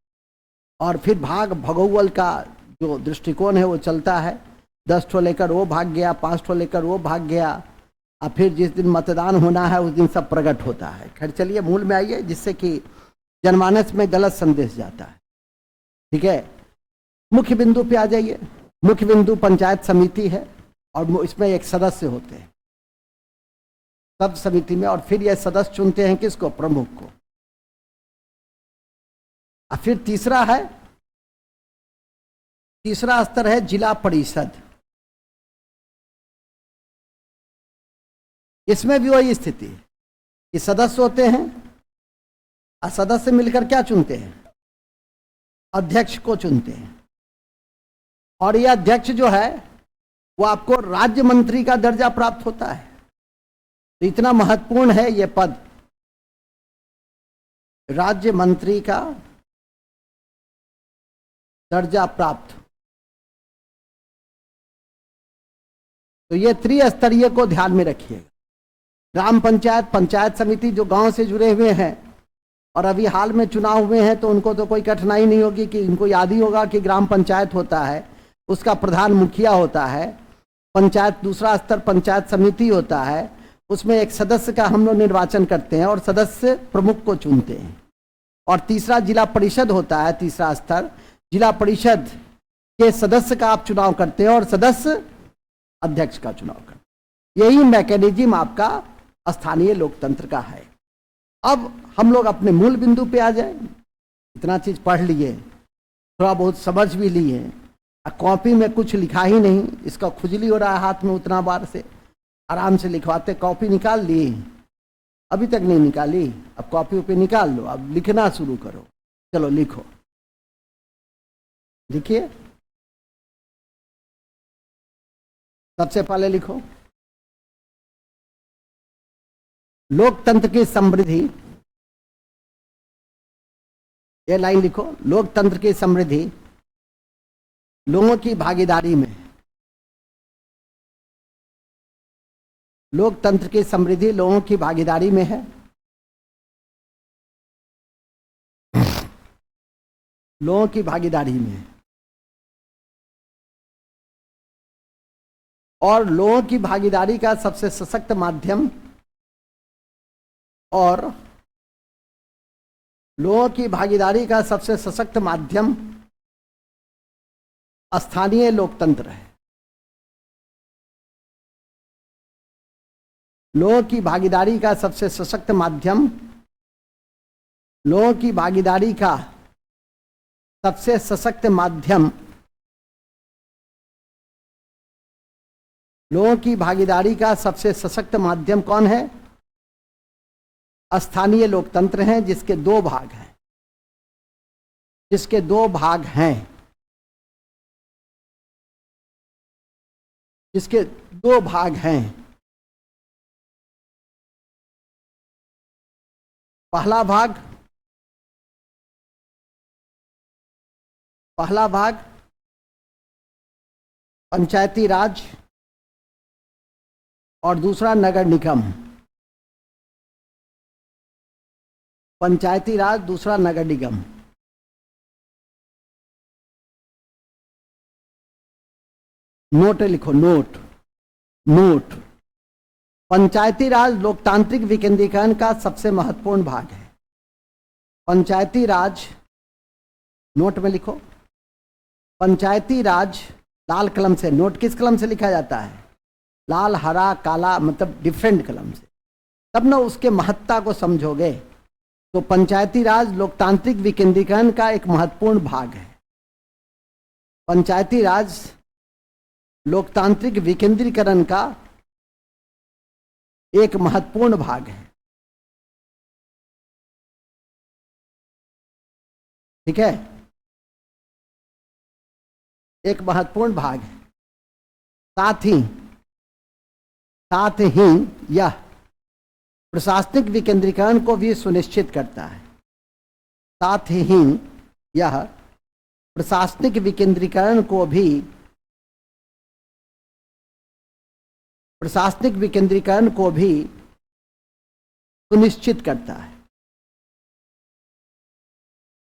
और फिर भाग भगोवल का जो दृष्टिकोण है वो चलता है। 10 ठो लेकर वो भाग गया, 5 ठो लेकर वो भाग गया, और फिर जिस दिन मतदान होना है उस दिन सब प्रकट होता है। खैर चलिए मूल में आइए, जिससे कि जनमानस में गलत संदेश जाता है, ठीक है। मुख्य बिंदु पे आ जाइए। मुख्य बिंदु पंचायत समिति है और इसमें एक सदस्य होते हैं सब समिति में, और फिर यह सदस्य चुनते हैं किसको, प्रमुख को। और फिर तीसरा स्तर है जिला परिषद। इसमें भी वही स्थिति है कि सदस्य होते हैं और सदस्य मिलकर क्या चुनते हैं, अध्यक्ष को चुनते हैं। और यह अध्यक्ष जो है वो आपको राज्य मंत्री का दर्जा प्राप्त होता है। तो इतना महत्वपूर्ण है यह पद, राज्य मंत्री का दर्जा प्राप्त। तो ये त्रिस्तरीय को ध्यान में रखिएगा। ग्राम पंचायत, पंचायत समिति जो गांव से जुड़े हुए हैं, और अभी हाल में चुनाव हुए हैं तो उनको तो कोई कठिनाई नहीं होगी कि उनको याद ही होगा कि ग्राम पंचायत होता है, उसका प्रधान मुखिया होता है, पंचायत दूसरा स्तर पंचायत समिति होता है, उसमें एक सदस्य का हम लोग निर्वाचन करते हैं और सदस्य प्रमुख को चुनते हैं, और तीसरा जिला परिषद होता है, तीसरा स्तर जिला परिषद के सदस्य का आप चुनाव करते हैं और सदस्य अध्यक्ष का चुनाव करते हैं। यही मैकेनिज्म आपका स्थानीय लोकतंत्र का है। अब हम लोग अपने मूल बिंदु पे आ जाए। इतना चीज पढ़ लिए, थोड़ा बहुत समझ भी लिए, कॉपी में कुछ लिखा ही नहीं, इसका खुजली हो रहा है हाथ में उतना बार से, आराम से लिखवाते, कॉपी निकाल ली, अभी तक नहीं निकाली, अब कॉपी पे निकाल लो, अब लिखना शुरू करो। चलो लिखो, लिखिए। सबसे पहले लिखो लोकतंत्र की समृद्धि, ये लाइन लिखो, लोकतंत्र की समृद्धि लोगों की भागीदारी में, लोकतंत्र की समृद्धि लोगों की भागीदारी में है। लोगों की भागीदारी में है। और लोगों की भागीदारी का सबसे सशक्त माध्यम, और लोगों की भागीदारी का सबसे सशक्त माध्यम स्थानीय लोकतंत्र है। लोगों की भागीदारी का सबसे सशक्त माध्यम, लोगों की भागीदारी का सबसे सशक्त माध्यम, लोगों की भागीदारी का सबसे सशक्त माध्यम कौन है? स्थानीय लोकतंत्र हैं, जिसके दो भाग हैं, जिसके दो भाग हैं, जिसके दो भाग हैं। पहला भाग, पहला भाग पंचायती राज और दूसरा नगर निगम। पंचायती राज, दूसरा नगर निगम। नोट लिखो, नोट, नोट। पंचायती राज लोकतांत्रिक विकेंद्रीकरण का सबसे महत्वपूर्ण भाग है। पंचायती राज, नोट में लिखो, पंचायती राज, लाल कलम से, नोट किस कलम से लिखा जाता है? लाल, हरा, काला, मतलब डिफरेंट कलम से, तब ना उसके महत्ता को समझोगे। तो पंचायती राज लोकतांत्रिक विकेंद्रीकरण का एक महत्वपूर्ण भाग है। पंचायती राज लोकतांत्रिक विकेंद्रीकरण का एक महत्वपूर्ण भाग है। ठीक है, एक महत्वपूर्ण भाग है। साथ ही यह प्रशासनिक विकेंद्रीकरण को भी सुनिश्चित करता है। साथ ही यह प्रशासनिक विकेंद्रीकरण को भी, प्रशासनिक विकेंद्रीकरण को भी सुनिश्चित करता है।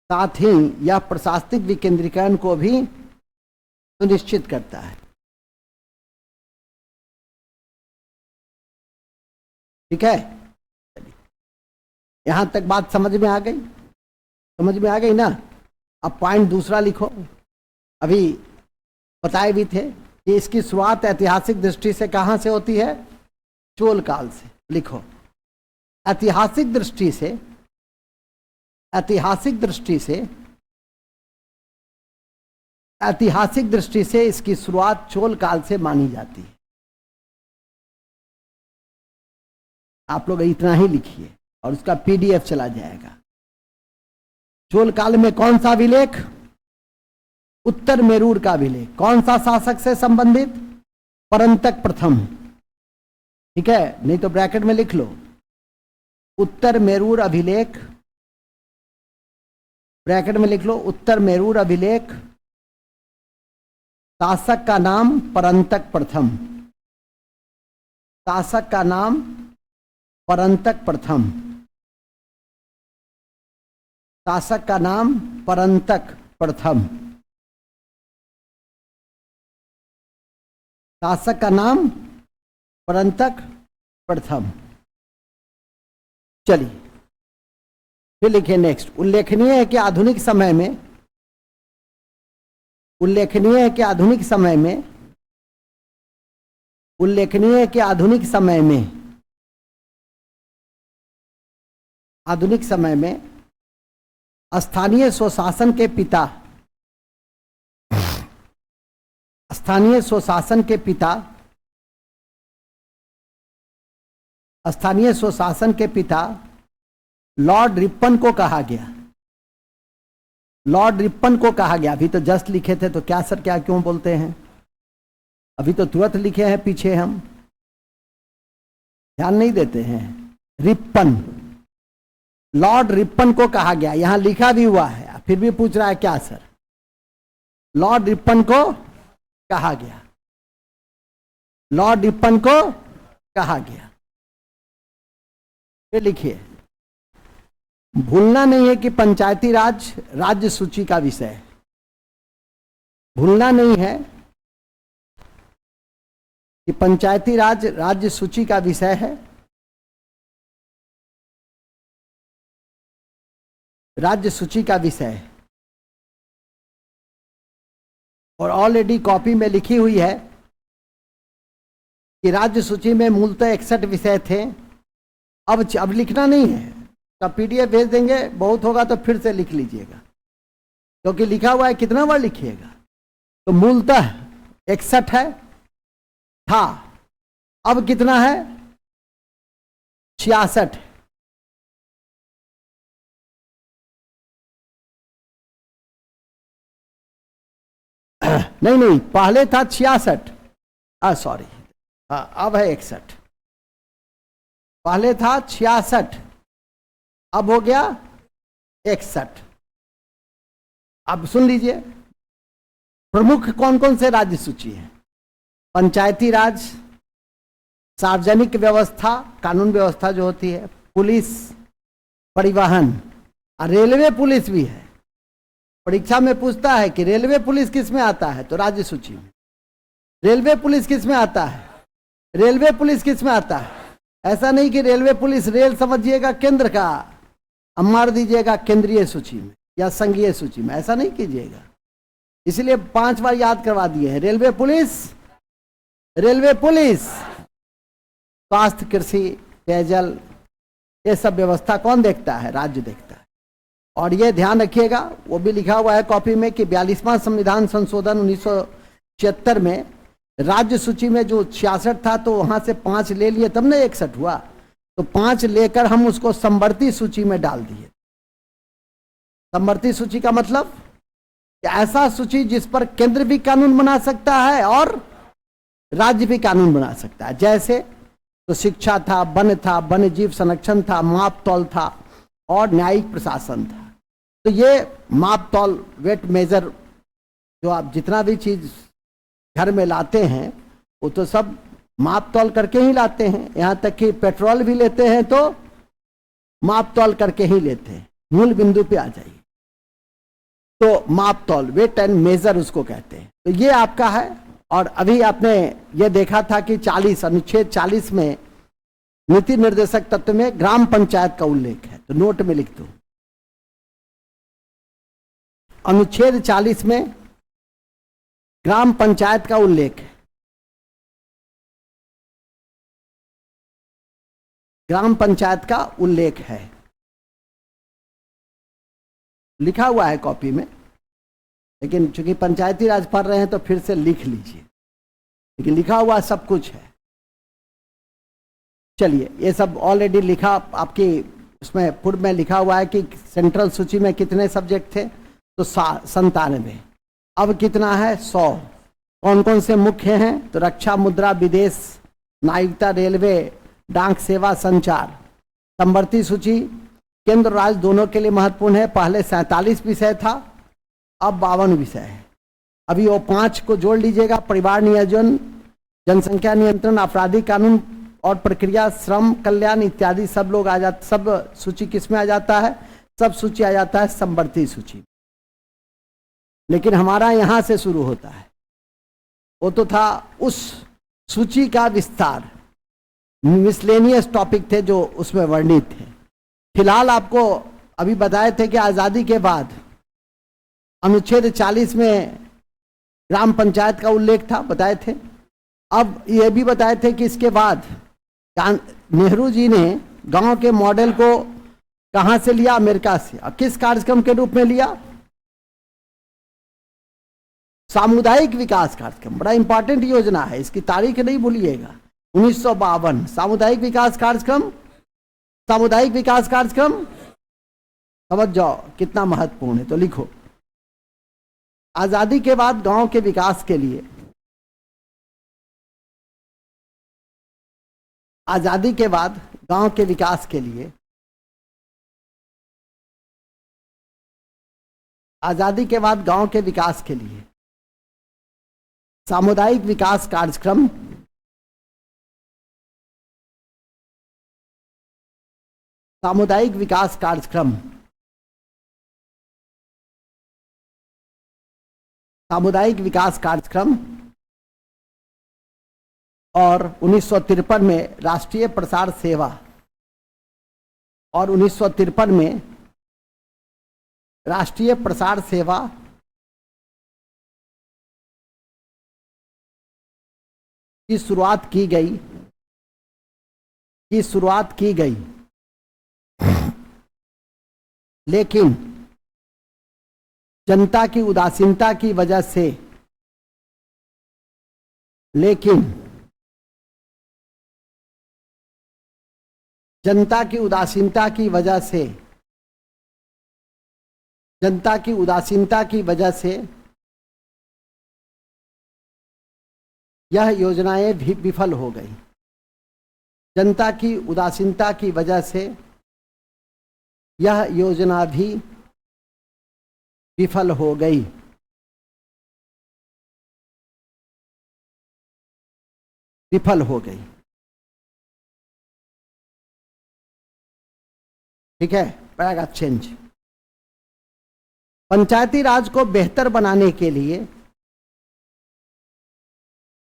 साथ ही यह प्रशासनिक विकेंद्रीकरण को भी सुनिश्चित करता है। ठीक है, यहां तक बात समझ में आ गई? समझ में आ गई ना? अब पॉइंट दूसरा लिखो। अभी बताए भी थे कि इसकी शुरुआत ऐतिहासिक दृष्टि से कहां से होती है? चोल काल से। लिखो, ऐतिहासिक दृष्टि से, ऐतिहासिक दृष्टि से, ऐतिहासिक दृष्टि से इसकी शुरुआत चोल काल से मानी जाती है। आप लोग इतना ही लिखिए और उसका पीडीएफ चला जाएगा। चोल काल में कौन सा अभिलेख? उत्तर मेरूर का अभिलेख। कौन सा शासक से संबंधित? परंतक प्रथम। ठीक है, नहीं तो ब्रैकेट में लिख लो, उत्तर मेरूर अभिलेख, ब्रैकेट में लिख लो, उत्तर मेरूर अभिलेख, शासक का नाम परंतक प्रथम, शासक का नाम परंतक प्रथम। शासक का नाम परंतक प्रथम। शासक का नाम परंतक प्रथम। चलिए फिर लिखिए नेक्स्ट। उल्लेखनीय है कि आधुनिक समय में, उल्लेखनीय है कि आधुनिक समय में, उल्लेखनीय है कि आधुनिक समय में, आधुनिक समय में स्थानीय स्वशासन के पिता, स्थानीय स्वशासन के पिता, स्थानीय स्वशासन के पिता लॉर्ड रिपन को कहा गया। लॉर्ड रिपन को कहा गया। अभी तो जस्ट लिखे थे तो क्या सर क्या क्यों बोलते हैं, अभी तो तुरंत लिखे हैं पीछे, हम ध्यान नहीं देते हैं। रिपन, लॉर्ड रिपन को कहा गया, यहां लिखा भी हुआ है, फिर भी पूछ रहा है क्या सर। लॉर्ड रिपन को कहा गया, लॉर्ड रिपन को कहा गया। फिर लिखिए, भूलना नहीं है कि पंचायती राज राज्य सूची का विषय है। भूलना नहीं है कि पंचायती राज राज्य सूची का विषय है। राज्य सूची का विषय है और ऑलरेडी कॉपी में लिखी हुई है कि राज्य सूची में मूलतः 61 विषय थे। अब लिखना नहीं है, तो पीडीएफ भेज देंगे, बहुत होगा तो फिर से लिख लीजिएगा, क्योंकि लिखा हुआ है, कितना बार लिखिएगा। तो मूलतः 61 है, था, अब कितना है, 66। नहीं, पहले था 66, सॉरी, अब है 61। पहले था 66, अब हो गया 61। अब सुन लीजिए, प्रमुख कौन कौन से राज्य सूची है। पंचायती राज, सार्वजनिक व्यवस्था, कानून व्यवस्था जो होती है, पुलिस, परिवहन, और रेलवे पुलिस भी है। परीक्षा में पूछता है कि रेलवे पुलिस किस में आता है, तो राज्य सूची में। रेलवे पुलिस किस में आता है, रेलवे पुलिस किस में आता है। ऐसा नहीं कि रेलवे पुलिस रेल समझिएगा केंद्र का, अब मार दीजिएगा केंद्रीय सूची में या संघीय सूची में, ऐसा नहीं कीजिएगा। इसलिए 5 बार याद करवा दिए हैं। रेलवे पुलिस, रेलवे पुलिस, स्वास्थ्य, कृषि, पेयजल, ये सब व्यवस्था कौन देखता है, राज्य देखता है। और ये ध्यान रखिएगा, वो भी लिखा हुआ है कॉपी में कि 42वां संविधान संशोधन 1976 में राज्य सूची में जो 66 था, तो वहां से 5 ले लिए, तब ना 61 हुआ। तो 5 लेकर हम उसको समवर्ती सूची में डाल दिए। समवर्ती सूची का मतलब कि ऐसा सूची जिस पर केंद्र भी कानून बना सकता है और राज्य भी कानून बना सकता है। जैसे तो शिक्षा था, वन था, वन्य जीव संरक्षण था, माप तौल था और न्यायिक प्रशासन था। तो ये माप तौल, वेट मेजर, जो आप जितना भी चीज घर में लाते हैं वो तो सब माप तौल करके ही लाते हैं। यहाँ तक कि पेट्रोल भी लेते हैं तो माप तौल करके ही लेते हैं। मूल बिंदु पे आ जाइए, तो माप तौल, वेट एंड मेजर उसको कहते हैं। तो ये आपका है। और अभी आपने ये देखा था कि 40 अनुच्छेद 40 में नीति निर्देशक तत्व में ग्राम पंचायत का उल्लेख है, तो नोट में लिख दो। अनुच्छेद 40 में ग्राम पंचायत का उल्लेख है। ग्राम पंचायत का उल्लेख है, लिखा हुआ है कॉपी में, लेकिन चूंकि पंचायती राज पढ़ रहे हैं तो फिर से लिख लीजिए, लेकिन लिखा हुआ सब कुछ है। चलिए, ये सब ऑलरेडी लिखा आपकी उसमें पूर्व में लिखा हुआ है कि सेंट्रल सूची में कितने सब्जेक्ट थे, तो 97। अब कितना है, 100। कौन कौन से मुख्य हैं, तो रक्षा, मुद्रा, विदेश, नागरिकता, रेलवे, डाक सेवा, संचार। समवर्ती सूची केंद्र और राज्य दोनों के लिए महत्वपूर्ण है। पहले 47 विषय था, अब 52 विषय है। अभी वो 5 को जोड़ लीजिएगा, परिवार नियोजन, जनसंख्या नियंत्रण, आपराधिक कानून और प्रक्रिया, श्रम कल्याण इत्यादि सब लोग आ जाते, सब सूची किस में आ जाता है, सब सूची आ जाता है समवर्ती सूची, लेकिन हमारा यहां से शुरू होता है। वो तो था उस सूची का विस्तार, मिसलेनियस टॉपिक थे जो उसमें वर्णित थे। फिलहाल आपको अभी बताए थे कि आजादी के बाद अनुच्छेद 40 में ग्राम पंचायत का उल्लेख था, बताए थे। अब यह भी बताए थे कि इसके बाद नेहरू जी ने गांव के मॉडल को कहां से लिया? अमेरिका से। और किस कार्यक्रम के रूप में लिया? सामुदायिक विकास कार्यक्रम। बड़ा इंपॉर्टेंट योजना है, इसकी तारीख नहीं भूलिएगा। 1952 सामुदायिक विकास कार्यक्रम। सामुदायिक विकास कार्यक्रम समझ जाओ कितना महत्वपूर्ण है, तो लिखो। आजादी के बाद गांव के विकास के लिए, आजादी के बाद गांव के विकास के लिए, आजादी के बाद गांव के विकास के लिए सामुदायिक विकास कार्यक्रम सामुदायिक विकास कार्यक्रम सामुदायिक विकास कार्यक्रम और 1953 में राष्ट्रीय प्रसार सेवा और 1953 में राष्ट्रीय प्रसार सेवा की शुरुआत की गई, लेकिन जनता की उदासीनता की वजह से जनता की उदासीनता की वजह से यह योजनाएं भी विफल हो गई। जनता की उदासीनता की वजह से यह योजना भी विफल हो गई। ठीक है, पैराग्राफ चेंज। पंचायती राज को बेहतर बनाने के लिए,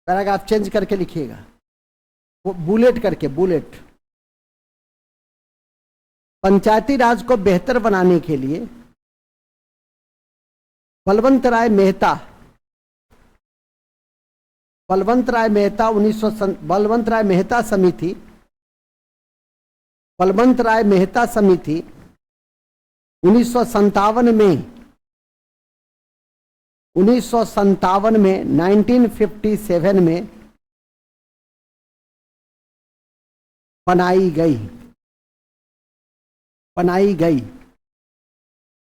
पैराग्राफ चेंज करके लिखिएगा, वो बुलेट करके, बुलेट। पंचायती राज को बेहतर बनाने के लिए बलवंत राय मेहता समिति 1957 में 1957 में बनाई गई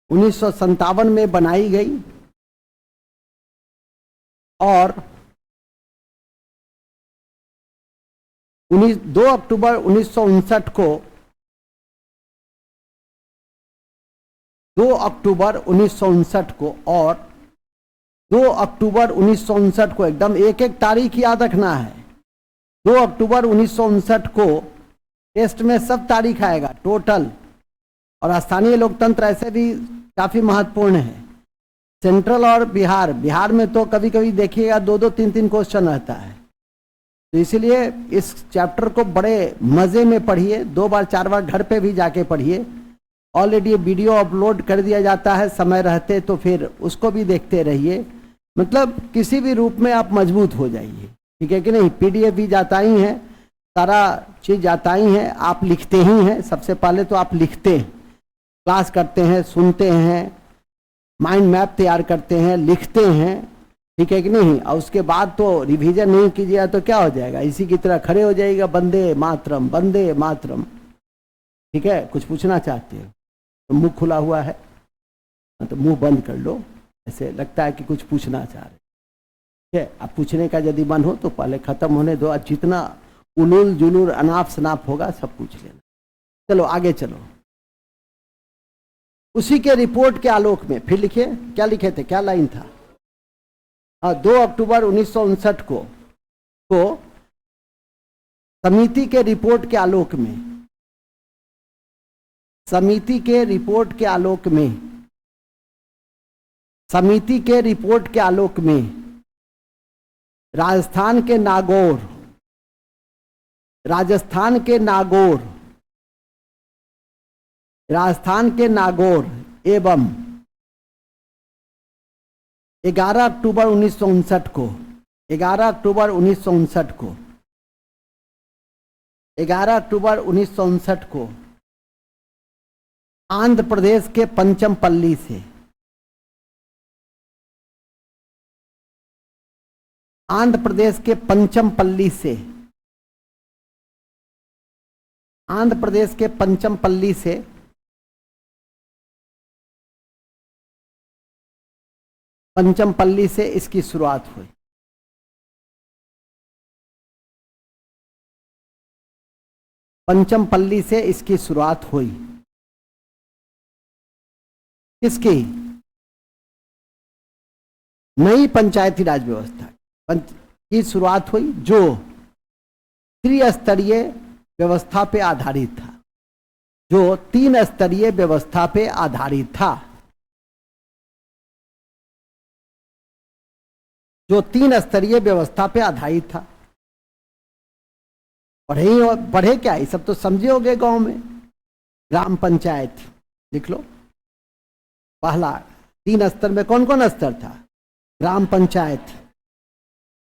1957 में बनाई गई और 2 अक्टूबर 1959 को 2 अक्टूबर 1959 को एकदम एक एक तारीख याद रखना है। 2 अक्टूबर 1959 को टेस्ट में सब तारीख आएगा टोटल। और स्थानीय लोकतंत्र ऐसे भी काफी महत्वपूर्ण है। सेंट्रल और बिहार में तो कभी कभी देखिएगा 2-2, 3-3 क्वेश्चन रहता है। तो इसलिए इस चैप्टर को बड़े मजे में पढ़िए, 2 बार 4 बार घर पे भी जाके पढ़िए। ऑलरेडी वीडियो अपलोड कर दिया जाता है समय रहते, तो फिर उसको भी देखते रहिए। मतलब किसी भी रूप में आप मजबूत हो जाइए, ठीक है कि नहीं। पीडीएफ भी जाता ही है, सारा चीज जाता ही है, आप लिखते ही हैं। सबसे पहले तो आप लिखते हैं, क्लास करते हैं, सुनते हैं, माइंड मैप तैयार करते हैं, लिखते हैं, ठीक है कि नहीं। और उसके बाद तो रिवीजन नहीं कीजिएगा तो क्या हो जाएगा, इसी की तरह खड़े हो जाइएगा, वंदे मातरम वंदे मातरम। ठीक है, कुछ पूछना चाहते हो तो मुंह खुला हुआ है तो मुंह बंद कर लो, ऐसे लगता है कि कुछ पूछना चाह रहे। ठीक है, अब पूछने का यदि मन हो तो पहले खत्म होने दो, और जितना उलूल जुलूल अनाप शनाप होगा सब पूछ लेना। चलो आगे चलो। उसी के रिपोर्ट के आलोक में फिर लिखे, क्या लिखे थे, क्या लाइन था? 2 अक्टूबर 1959 को समिति के रिपोर्ट के आलोक में समिति के रिपोर्ट के आलोक में, समिति के रिपोर्ट के आलोक में राजस्थान के नागौर, राजस्थान के नागौर, राजस्थान के नागौर एवं 11 अक्टूबर 1959 को, 11 अक्टूबर 1959 को, 11 अक्टूबर 1959 को आंध्र प्रदेश के पंचमपल्ली से, आंध्र प्रदेश के पंचमपल्ली से, आंध्र प्रदेश के पंचमपल्ली से पंचमपल्ली से इसकी शुरुआत हुई। पंचमपल्ली से इसकी शुरुआत हुई। किसकी? नई पंचायती राज व्यवस्था की शुरुआत हुई जो त्रिस्तरीय व्यवस्था पे आधारित था, जो 3 स्तरीय व्यवस्था पे आधारित था, जो 3 स्तरीय व्यवस्था पे आधारित था। पढ़े क्या, ये सब तो समझे होगे। गांव में ग्राम पंचायत लिख लो। पहला 3 स्तर में कौन कौन स्तर था? ग्राम पंचायत,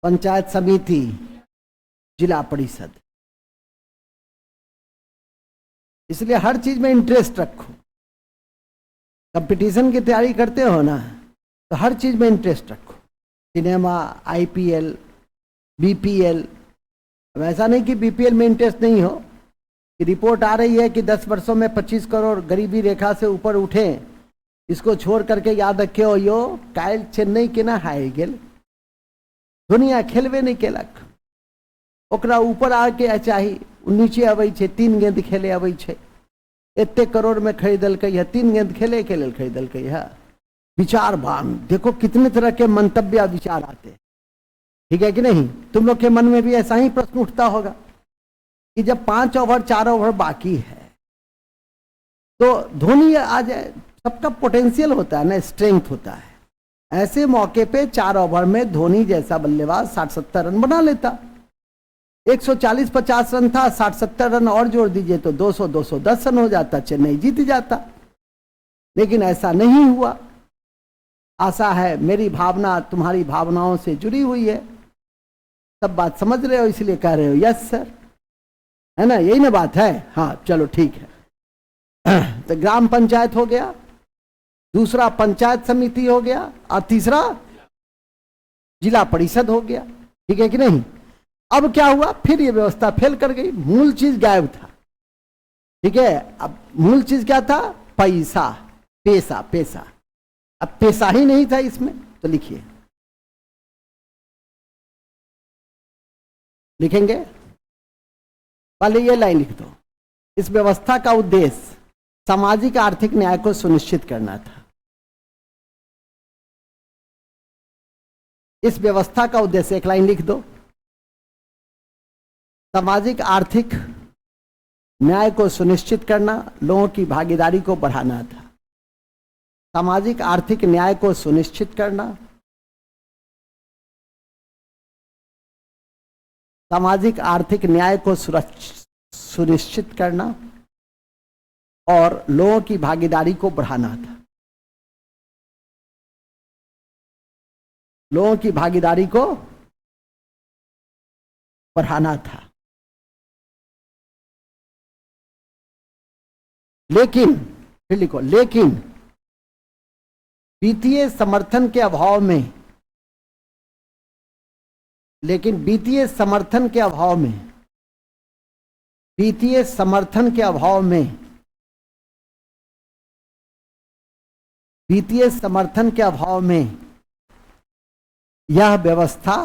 पंचायत समिति, जिला परिषद। इसलिए हर चीज में इंटरेस्ट रखो। कंपटीशन की तैयारी करते हो ना, तो हर चीज में इंटरेस्ट रखो। Cinema, IPL, BPL. अब ऐसा नहीं कि बीपीएल में इंटरेस्ट नहीं हो, कि रिपोर्ट आ रही है कि 10 वर्षों में 25 करोड़ गरीबी रेखा से ऊपर उठे, इसको छोड़ करके याद रखे हो यो कायल चेन्नई के ना हाय गेल, दुनिया खेलबे नहीं केलक, ओकरा ऊपर आके चाही नीचे अबै छे, 3 गेंद खेले अबै छे, एते करोड़ में खरीदलकै है, 3 गेंद खेले के लेल खरीदलकै है। विचार भांग, देखो कितने तरह के मंतव्य विचार आते हैं, ठीक है कि नहीं? तुम लोग के मन में भी ऐसा ही प्रश्न उठता होगा कि जब 5 ओवर 4 ओवर बाकी है तो धोनी आ जाए। सबका पोटेंशियल होता है ना, स्ट्रेंथ होता है। ऐसे मौके पे 4 ओवर में धोनी जैसा बल्लेबाज 60-70 रन बना लेता। 140-50 रन था, 60-70 रन और जोड़ दीजिए तो 200-210 रन हो जाता, चेन्नई जीत जाता। लेकिन ऐसा नहीं हुआ। आशा है मेरी भावना तुम्हारी भावनाओं से जुड़ी हुई है, सब बात समझ रहे हो, इसलिए कह रहे हो यस सर, है ना? यही ना बात है। हाँ चलो ठीक है। तो ग्राम पंचायत हो गया, दूसरा पंचायत समिति हो गया, और तीसरा जिला परिषद हो गया, ठीक है कि नहीं? अब क्या हुआ? फिर ये व्यवस्था फेल कर गई, मूल चीज गायब था, ठीक है? अब मूल चीज क्या था? पैसा, पैसा, पैसा। अब पैसा ही नहीं था इसमें, तो लिखिए, लिखेंगे पहले ये लाइन लिख दो। इस व्यवस्था का उद्देश्य सामाजिक आर्थिक न्याय को सुनिश्चित करना था। इस व्यवस्था का उद्देश्य, एक लाइन लिख दो, सामाजिक आर्थिक न्याय को सुनिश्चित करना, लोगों की भागीदारी को बढ़ाना था। सामाजिक आर्थिक न्याय को सुनिश्चित करना, सामाजिक आर्थिक न्याय को सुनिश्चित करना और लोगों की भागीदारी को बढ़ाना था। लोगों की भागीदारी को बढ़ाना था। लेकिन, फिर लिखो, लेकिन वित्तीय समर्थन के अभाव में, लेकिन वित्तीय समर्थन के अभाव में, वित्तीय समर्थन के अभाव में, वित्तीय समर्थन के अभाव में यह व्यवस्था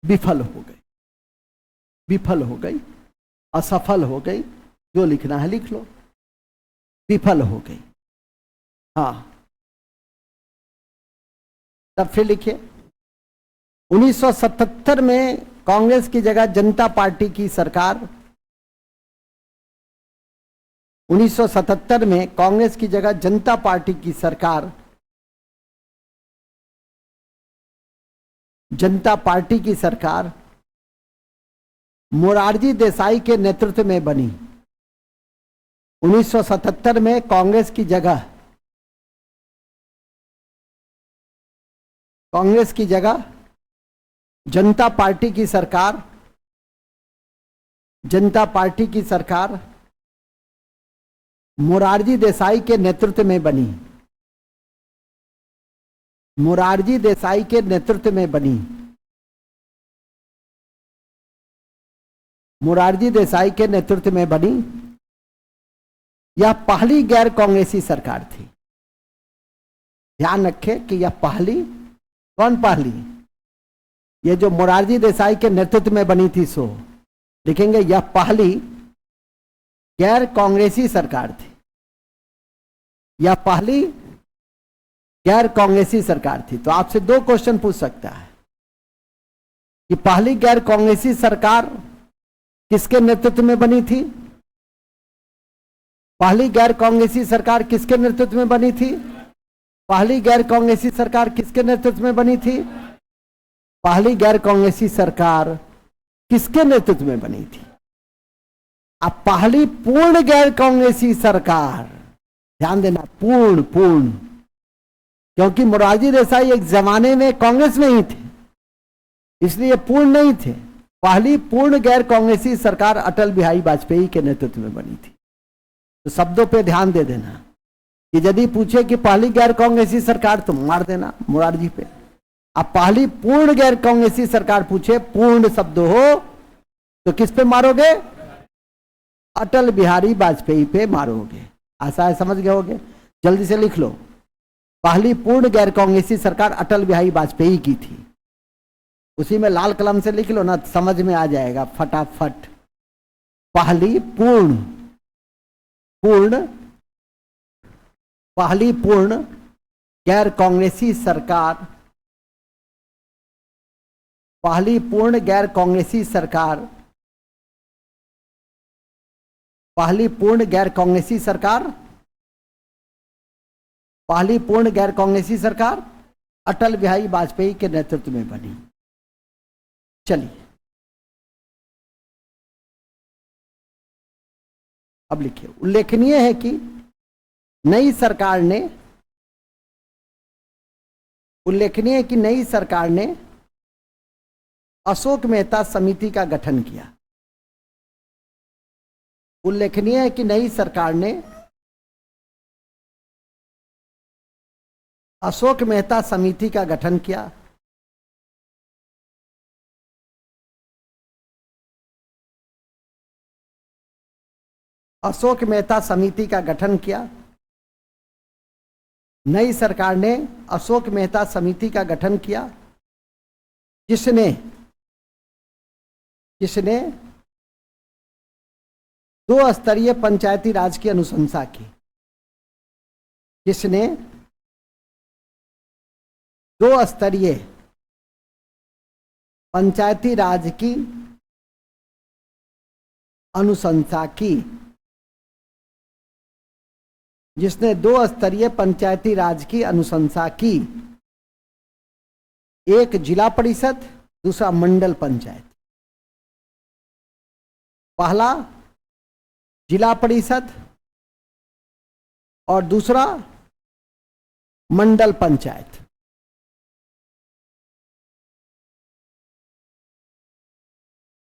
विफल हो गई, विफल हो गई, असफल हो गई। जो लिखना है लिख लो, विफल हो गई। हाँ, तब फिर लिखिए, 1977 में कांग्रेस की जगह जनता पार्टी की सरकार, 1977 में कांग्रेस की जगह जनता पार्टी की सरकार, जनता पार्टी की सरकार मोरारजी देसाई के नेतृत्व में बनी। 1977 में कांग्रेस की जगह जनता पार्टी की सरकार, जनता पार्टी की सरकार मोरारजी देसाई के नेतृत्व में बनी। मोरारजी देसाई के नेतृत्व में बनी। मोरारजी देसाई के नेतृत्व में बनी। यह पहली गैर कांग्रेसी सरकार थी। ध्यान रखें कि यह पहली, कौन पहली? ये जो मोरारजी देसाई के नेतृत्व में बनी थी, सो देखेंगे यह पहली गैर कांग्रेसी सरकार थी। यह पहली गैर कांग्रेसी सरकार थी। तो आपसे दो क्वेश्चन पूछ सकता है कि पहली गैर कांग्रेसी सरकार किसके नेतृत्व में बनी थी? पहली गैर कांग्रेसी सरकार किसके नेतृत्व में बनी थी? पहली गैर कांग्रेसी सरकार किसके नेतृत्व में बनी थी? पहली गैर कांग्रेसी सरकार किसके नेतृत्व में बनी थी? अब पहली पूर्ण गैर कांग्रेसी सरकार, ध्यान देना, पूर्ण, क्योंकि मोरारजी देसाई एक जमाने में कांग्रेस में ही थे, इसलिए पूर्ण नहीं थे। पहली पूर्ण गैर कांग्रेसी सरकार अटल बिहारी वाजपेयी के नेतृत्व में बनी थी। तो शब्दों पे ध्यान दे देना कि यदि पूछे कि पहली गैर कांग्रेसी सरकार, तो मार देना मोरारजी पे। अब पहली पूर्ण गैर कांग्रेसी सरकार पूछे, पूर्ण शब्द हो, तो किस पे मारोगे? अटल बिहारी वाजपेयी पे मारोगे। आशा है समझ गए होगे। जल्दी से लिख लो, पहली पूर्ण गैर कांग्रेसी सरकार अटल बिहारी वाजपेयी की थी। उसी में लाल कलम से लिख लो ना, समझ में आ जाएगा फटाफट। पहली पूर्ण गैर कांग्रेसी सरकार, पहली पूर्ण गैर कांग्रेसी सरकार, पहली पूर्ण गैर कांग्रेसी सरकार, पहली पूर्ण गैर कांग्रेसी सरकार अटल बिहारी वाजपेयी के नेतृत्व में बनी। चलिए अब लिखिए। उल्लेखनीय है कि नई सरकार ने अशोक मेहता समिति का गठन किया। उल्लेखनीय है कि नई सरकार ने अशोक मेहता समिति का गठन किया। अशोक मेहता समिति का गठन किया। नई सरकार ने अशोक मेहता समिति का गठन किया, जिसने 2 स्तरीय पंचायती राज की अनुशंसा की। जिसने 2 स्तरीय पंचायती राज की अनुशंसा की। जिसने 2 स्तरीय पंचायती राज की अनुशंसा की। एक जिला परिषद, दूसरा मंडल पंचायत। पहला जिला परिषद और दूसरा मंडल पंचायत।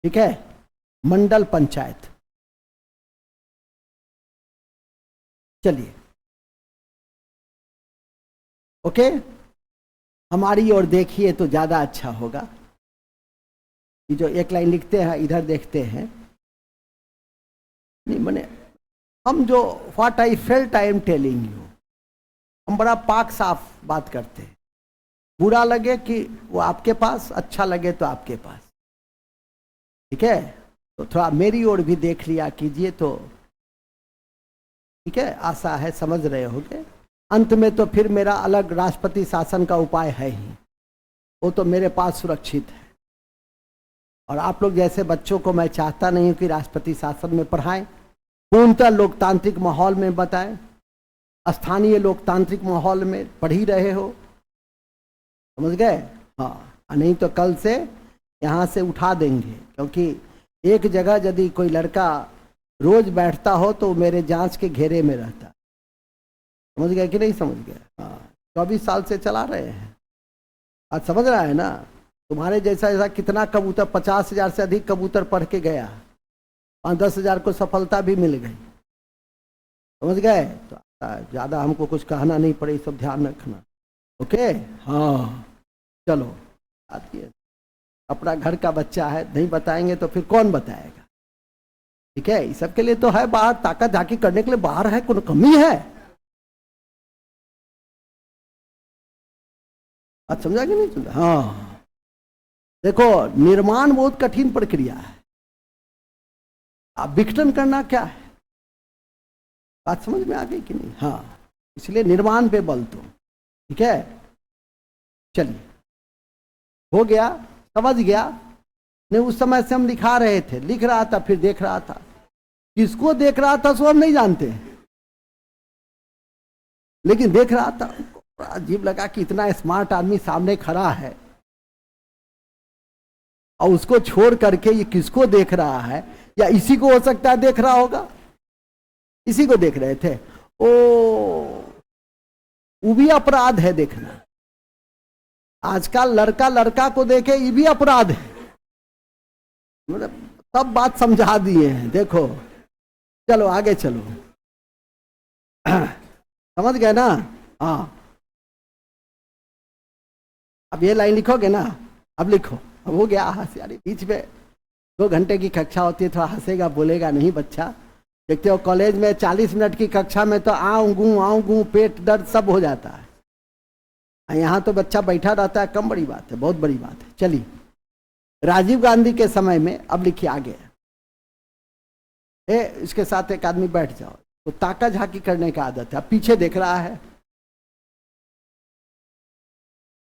ठीक है, मंडल पंचायत। चलिए, ओके, हमारी ओर देखिए तो ज्यादा अच्छा होगा। ये जो एक लाइन लिखते हैं, इधर देखते हैं, नहीं मने हम जो what I felt I am telling you, हम बड़ा पाक साफ बात करते हैं। बुरा लगे कि वो आपके पास, अच्छा लगे तो आपके पास। ठीक है, तो थोड़ा मेरी ओर भी देख लिया कीजिए। तो ठीक है, आशा है समझ रहे होंगे। अंत में तो फिर मेरा अलग राष्ट्रपति शासन का उपाय है ही। वो तो मेरे पास सुरक्षित है। और आप लोग जैसे बच्चों को मैं चाहता नहीं हूं कि राष्ट्रपति शासन में पढ़ाएं, पूर्णतः लोकतांत्रिक माहौल में बताएं, स्थानीय लोकतांत्रिक माहौल में पढ़ ही रहे हो, समझ गए? हाँ, नहीं तो कल से यहाँ से उठा देंगे, क्योंकि एक जगह यदि कोई लड़का रोज बैठता हो तो मेरे जांच के घेरे में रहता। समझ गए कि नहीं समझ गए? हाँ, 24 साल से चला रहे हैं, आज समझ रहा है ना? तुम्हारे जैसा ऐसा कितना कबूतर, 50,000 से अधिक कबूतर पढ़ के गया, 5-10 हज़ार को सफलता भी मिल गई, समझ गए? तो ज़्यादा हमको कुछ कहना नहीं पड़े, सब ध्यान रखना, ओके? हाँ चलो, आइए, अपना घर का बच्चा है, नहीं बताएंगे तो फिर कौन बताएगा? ठीक है, इस सब के लिए तो है बाहर, ताकत झांकी करने के लिए बाहर है, कोई कमी है? आज समझा कि नहीं समझा? हाँ देखो, निर्माण बहुत कठिन प्रक्रिया है, अब विघटन करना क्या है? बात समझ में आ गई कि नहीं? हाँ, इसलिए निर्माण पे बल दो, ठीक है? चलिए, हो गया, समझ गया? नहीं, उस समय से हम लिखा रहे थे, लिख रहा था, फिर देख रहा था, किसको देख रहा था सो हम नहीं जानते, लेकिन देख रहा था, अजीब लगा कि इतना स्मार्ट आदमी सामने खड़ा है और उसको छोड़ करके ये किसको देख रहा है? या इसी को हो सकता है देख रहा होगा, इसी को देख रहे थे। वो भी अपराध है देखना, आजकल लड़का लड़का को देखे ये भी अपराध है, मतलब सब बात समझा दिए हैं। देखो, चलो आगे चलो, समझ गए ना? हाँ, अब ये लाइन लिखोगे ना? अब लिखो, अब हो गया। यार बीच में 2 घंटे की कक्षा होती है, थोड़ा हंसेगा बोलेगा नहीं बच्चा। देखते हो कॉलेज में 40 मिनट की कक्षा में तो आऊं गूं पेट दर्द सब हो जाता है, यहाँ तो बच्चा बैठा रहता है, कम बड़ी बात है, बहुत बड़ी बात है। चलिए, राजीव गांधी के समय में, अब लिखिए आगे, इसके साथ एक आदमी बैठ जाओ, तो ताका झाकी करने का आदत है, अब पीछे देख रहा है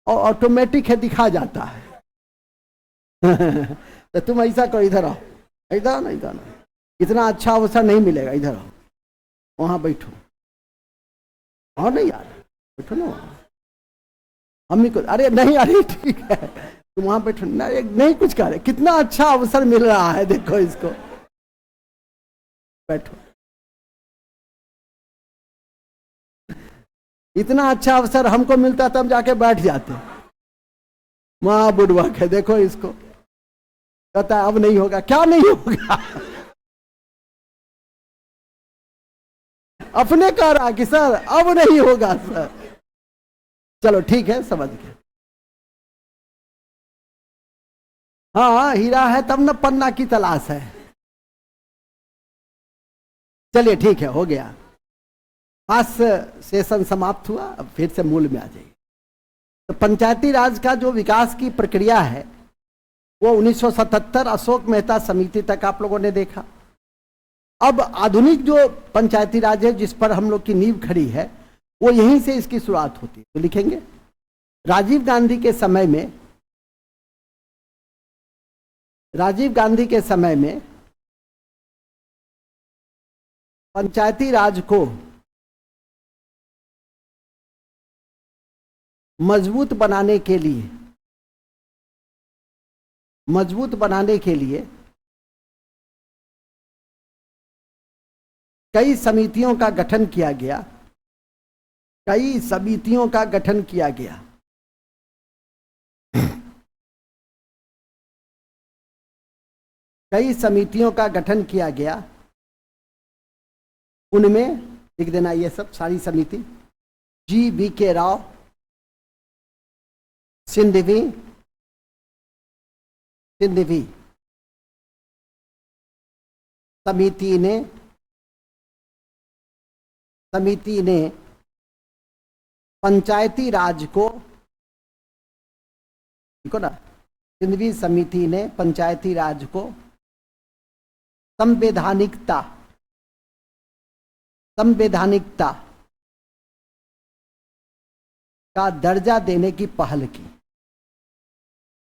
और ऑटोमेटिक है दिखा जाता है। तो तुम ऐसा करो, इधर आओ, इधर ना, इधर ना, इतना अच्छा अवसर नहीं मिलेगा, इधर आओ, वहां बैठो। और नहीं यार, बैठो ना वहां, अम्मी को, अरे नहीं, अरे ठीक है, तुम वहां बैठो, नहीं कुछ कह रहे, कितना अच्छा अवसर मिल रहा है, देखो इसको, बैठो, इतना अच्छा अवसर हमको मिलता तब जाके बैठ जाते। मां बुढ़वा के देखो इसको, कहता है अब नहीं होगा, क्या नहीं होगा? अपने कह रहा कि सर अब नहीं होगा सर। चलो ठीक है, समझ गए। हाँ, हीरा है तब न पन्ना की तलाश है। चलिए ठीक है, हो गया, हास्य सेशन समाप्त हुआ, अब फिर से मूल में आ जाइए। तो पंचायती राज का जो विकास की प्रक्रिया है वो 1977 अशोक मेहता समिति तक आप लोगों ने देखा। अब आधुनिक जो पंचायती राज है जिस पर हम लोग की नींव खड़ी है, वो यहीं से इसकी शुरुआत होती है। तो लिखेंगे, राजीव गांधी के समय में, राजीव गांधी के समय में पंचायती राज को मजबूत बनाने के लिए, कई समितियों का गठन किया गया, कई समितियों का गठन किया गया। कई समितियों का गठन किया गया, उनमें लिख देना ये सब सारी समिति, GVK राव, सिंधवी समिति ने पंचायती राज को, देखो ना, सिंधवी समिति ने पंचायती राज को संवैधानिकता का दर्जा देने की पहल की।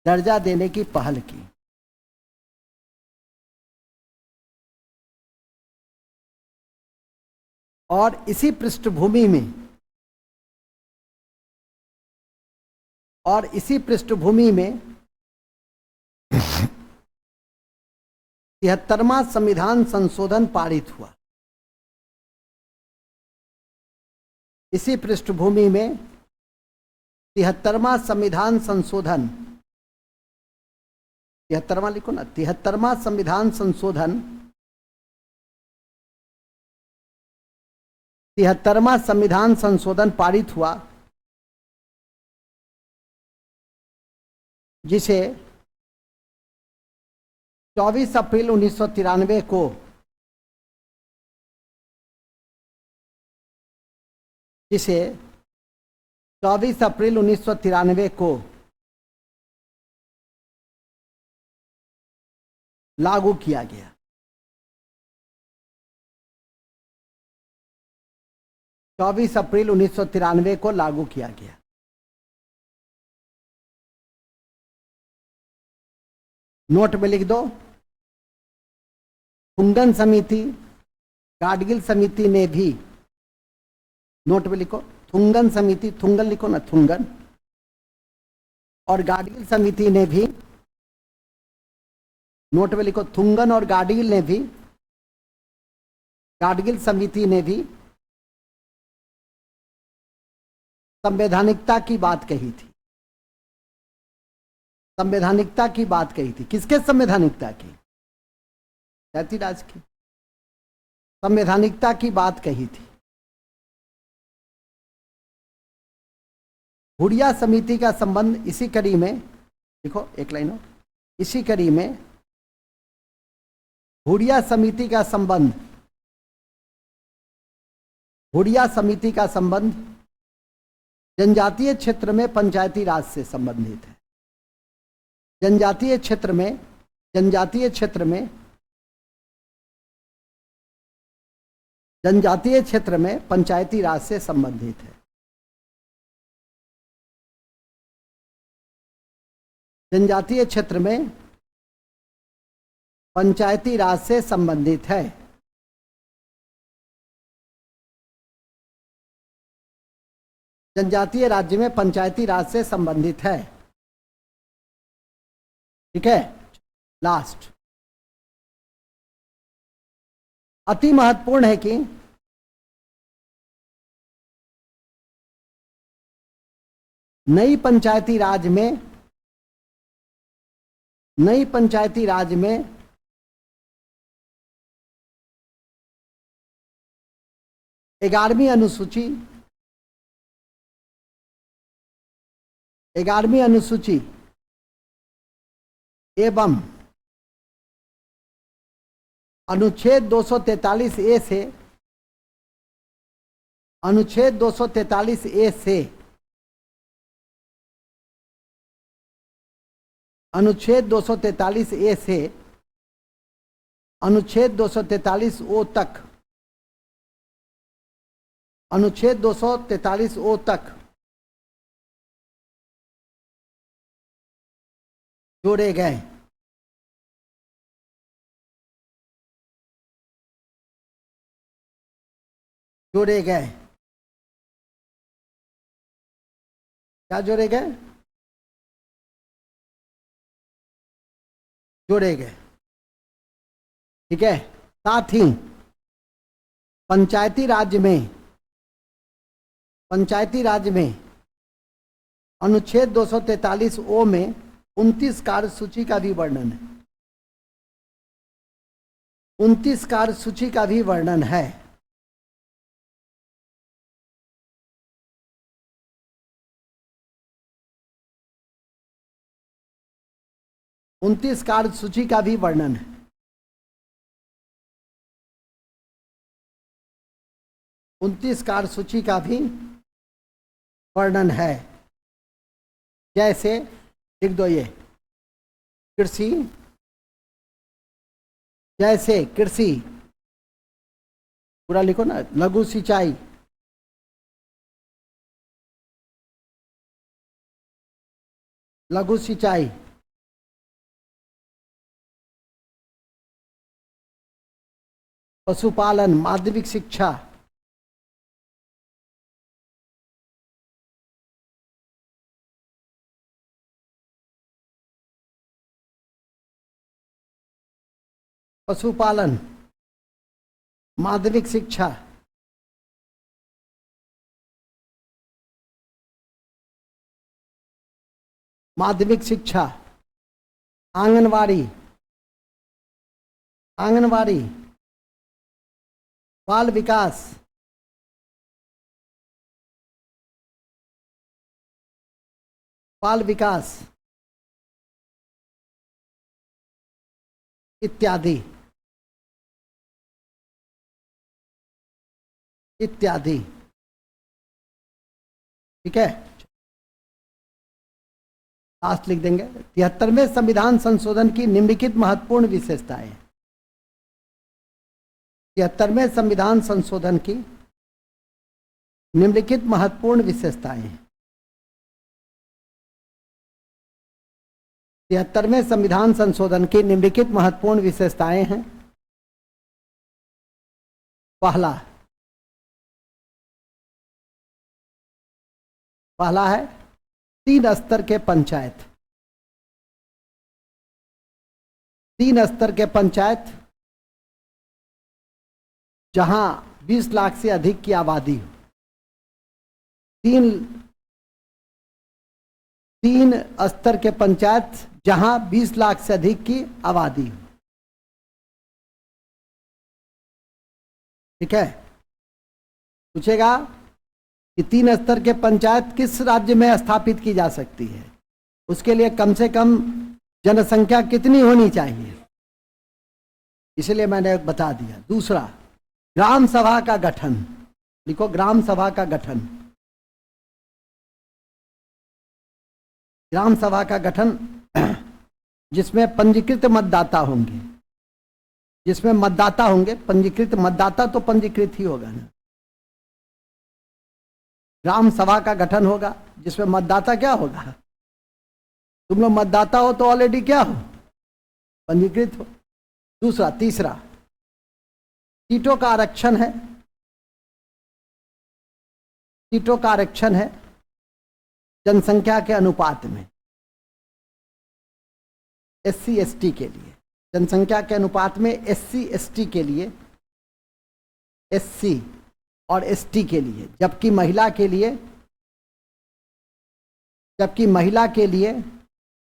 दर्जा देने की पहल की। और इसी पृष्ठभूमि में 73वां संविधान संशोधन पारित हुआ। इसी पृष्ठभूमि में 73वां संविधान संशोधन, 73वां लिखो ना, 73वां संविधान संशोधन, 73वां संविधान संशोधन पारित हुआ, जिसे 24 अप्रैल 1993 को जिसे 24 अप्रैल 1993 को लागू किया गया। चौबीस अप्रैल 1993 को लागू किया गया। नोट में लिख दो, थुंगन समिति, गाडगिल समिति ने भी, नोट में लिखो, थुंगन समिति, थुंगन लिखो ना, थुंगन, और गाडगिल समिति ने भी, नोट में लिखो, थुंगन और गाडगिल ने भी, गाडगिल समिति ने भी संवैधानिकता की बात कही थी। संवैधानिकता की बात कही थी। किसके संवैधानिकता की? जातिराज की संवैधानिकता की बात कही थी। हुडिया समिति का संबंध इसी कड़ी में, देखो एक लाइन हो, इसी कड़ी में हुडिया समिति का संबंध, हुडिया समिति का संबंध जनजातीय क्षेत्र में पंचायती राज से संबंधित है। जनजातीय क्षेत्र में, जनजातीय क्षेत्र में, जनजातीय क्षेत्र में पंचायती राज से संबंधित है। जनजातीय क्षेत्र में पंचायती राज से संबंधित है। जनजातीय राज्य में पंचायती राज से संबंधित है। ठीक है, लास्ट अति महत्वपूर्ण है कि नई पंचायती राज में, नई पंचायती राज में ग्यारहवीं अनुसूची, 11वीं अनुसूची एवं अनुच्छेद 243 ए से, अनुच्छेद 243 ए से, अनुच्छेद 243 ए से अनुच्छेद 243 ओ तक, अनुच्छेद 243 ओ तक जोड़े गए। जोड़े गए, क्या जोड़े गए? जोड़े गए। ठीक है, साथ ही पंचायती राज में, पंचायती राज में अनुच्छेद 243 ओ में 29 कार्यसूची का भी वर्णन है। 29 कार्यसूची का भी वर्णन है। उनतीस कार्यसूची का भी वर्णन है। 29 कार्यसूची का भी वर्णन है। जैसे लिख दो ये, कृषि, जैसे कृषि, पूरा लिखो ना, लघु सिंचाई, लघु सिंचाई, पशुपालन, माध्यमिक शिक्षा, पशुपालन, माध्यमिक शिक्षा, माध्यमिक शिक्षा, आंगनवाड़ी, आंगनवाड़ी, बाल विकास, बाल विकास इत्यादि इत्यादि। ठीक है, लास्ट लिख देंगे। 73वें संविधान संशोधन की निम्नलिखित महत्वपूर्ण विशेषताएं। 73वें संविधान संशोधन की निम्नलिखित महत्वपूर्ण विशेषताएं। 73वें संविधान संशोधन की निम्नलिखित महत्वपूर्ण विशेषताएं हैं। पहला है 3 स्तर के पंचायत। 3 स्तर के पंचायत जहां 20 लाख से अधिक की आबादी हो। तीन स्तर के पंचायत जहां 20 लाख से अधिक की आबादी हो। ठीक है, पूछेगा कि 3 स्तर के पंचायत किस राज्य में स्थापित की जा सकती है, उसके लिए कम से कम जनसंख्या कितनी होनी चाहिए, इसलिए मैंने बता दिया। दूसरा, ग्राम सभा का गठन। लिखो, ग्राम सभा का गठन। ग्राम सभा का गठन जिसमें पंजीकृत मतदाता होंगे, जिसमें मतदाता होंगे। पंजीकृत मतदाता तो पंजीकृत ही होगा ना। ग्राम सभा का गठन होगा जिसमें मतदाता क्या होगा, तुम लोग मतदाता हो तो ऑलरेडी क्या हो, पंजीकृत हो। दूसरा, तीसरा, सीटों का आरक्षण है। सीटों का आरक्षण है जनसंख्या के अनुपात में। एससी एसटी के लिए, जनसंख्या के अनुपात में एससी एसटी के लिए, एससी और एसटी के लिए। जबकि महिला के लिए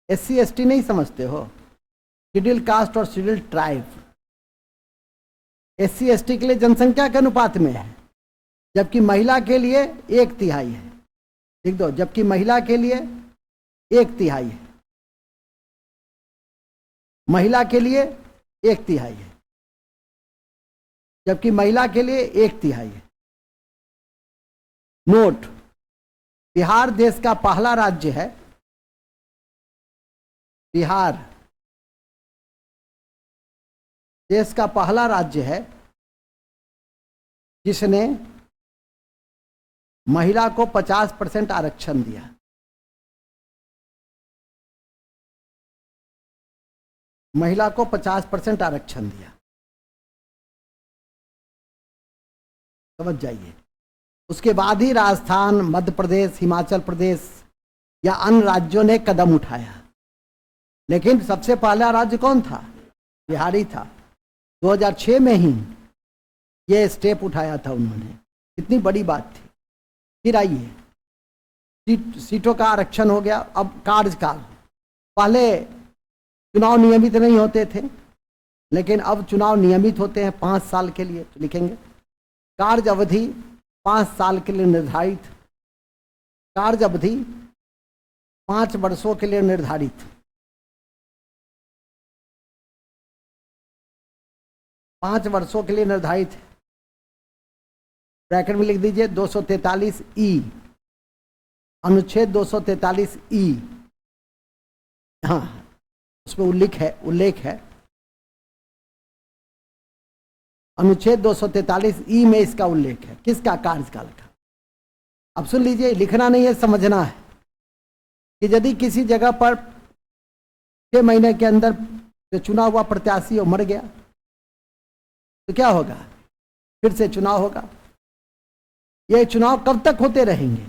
एससी एसटी नहीं समझते हो, शेड्यूल कास्ट और शेड्यूल ट्राइब। एससी एसटी के लिए जनसंख्या के अनुपात में है, जबकि महिला के लिए 1/3 है। लिख दो, जबकि महिला के लिए 1/3 है। महिला के लिए 1/3 है, जबकि महिला के लिए 1/3 है। नोट, बिहार देश का पहला राज्य है। बिहार देश का पहला राज्य है जिसने महिला को 50% आरक्षण दिया। महिला को 50% आरक्षण दिया, समझ जाइए। उसके बाद ही राजस्थान, मध्य प्रदेश, हिमाचल प्रदेश या अन्य राज्यों ने कदम उठाया, लेकिन सबसे पहला राज्य कौन था, बिहार ही था। 2006 में ही ये स्टेप उठाया था उन्होंने, कितनी बड़ी बात थी। फिर आइए, सीटों का आरक्षण हो गया। अब कार्यकाल, पहले चुनाव नियमित नहीं होते थे, लेकिन अब चुनाव नियमित होते हैं 5 साल के लिए। तो लिखेंगे, कार्य अवधि 5 साल के लिए निर्धारित। कार्य अवधि 5 वर्षों के लिए निर्धारित। 5 वर्षों के लिए निर्धारित है। ब्रैकेट में लिख दीजिए 243E, अनुच्छेद 243E। हाँ, उसमें उल्लेख है अनुच्छेद 243E में इसका उल्लेख है। किसका, कार्यकाल का। अब सुन लीजिए, लिखना नहीं है, समझना है कि यदि किसी जगह पर 6 महीने के अंदर जो चुना हुआ प्रत्याशी हो मर गया तो क्या होगा, फिर से चुनाव होगा। ये चुनाव कब तक होते रहेंगे?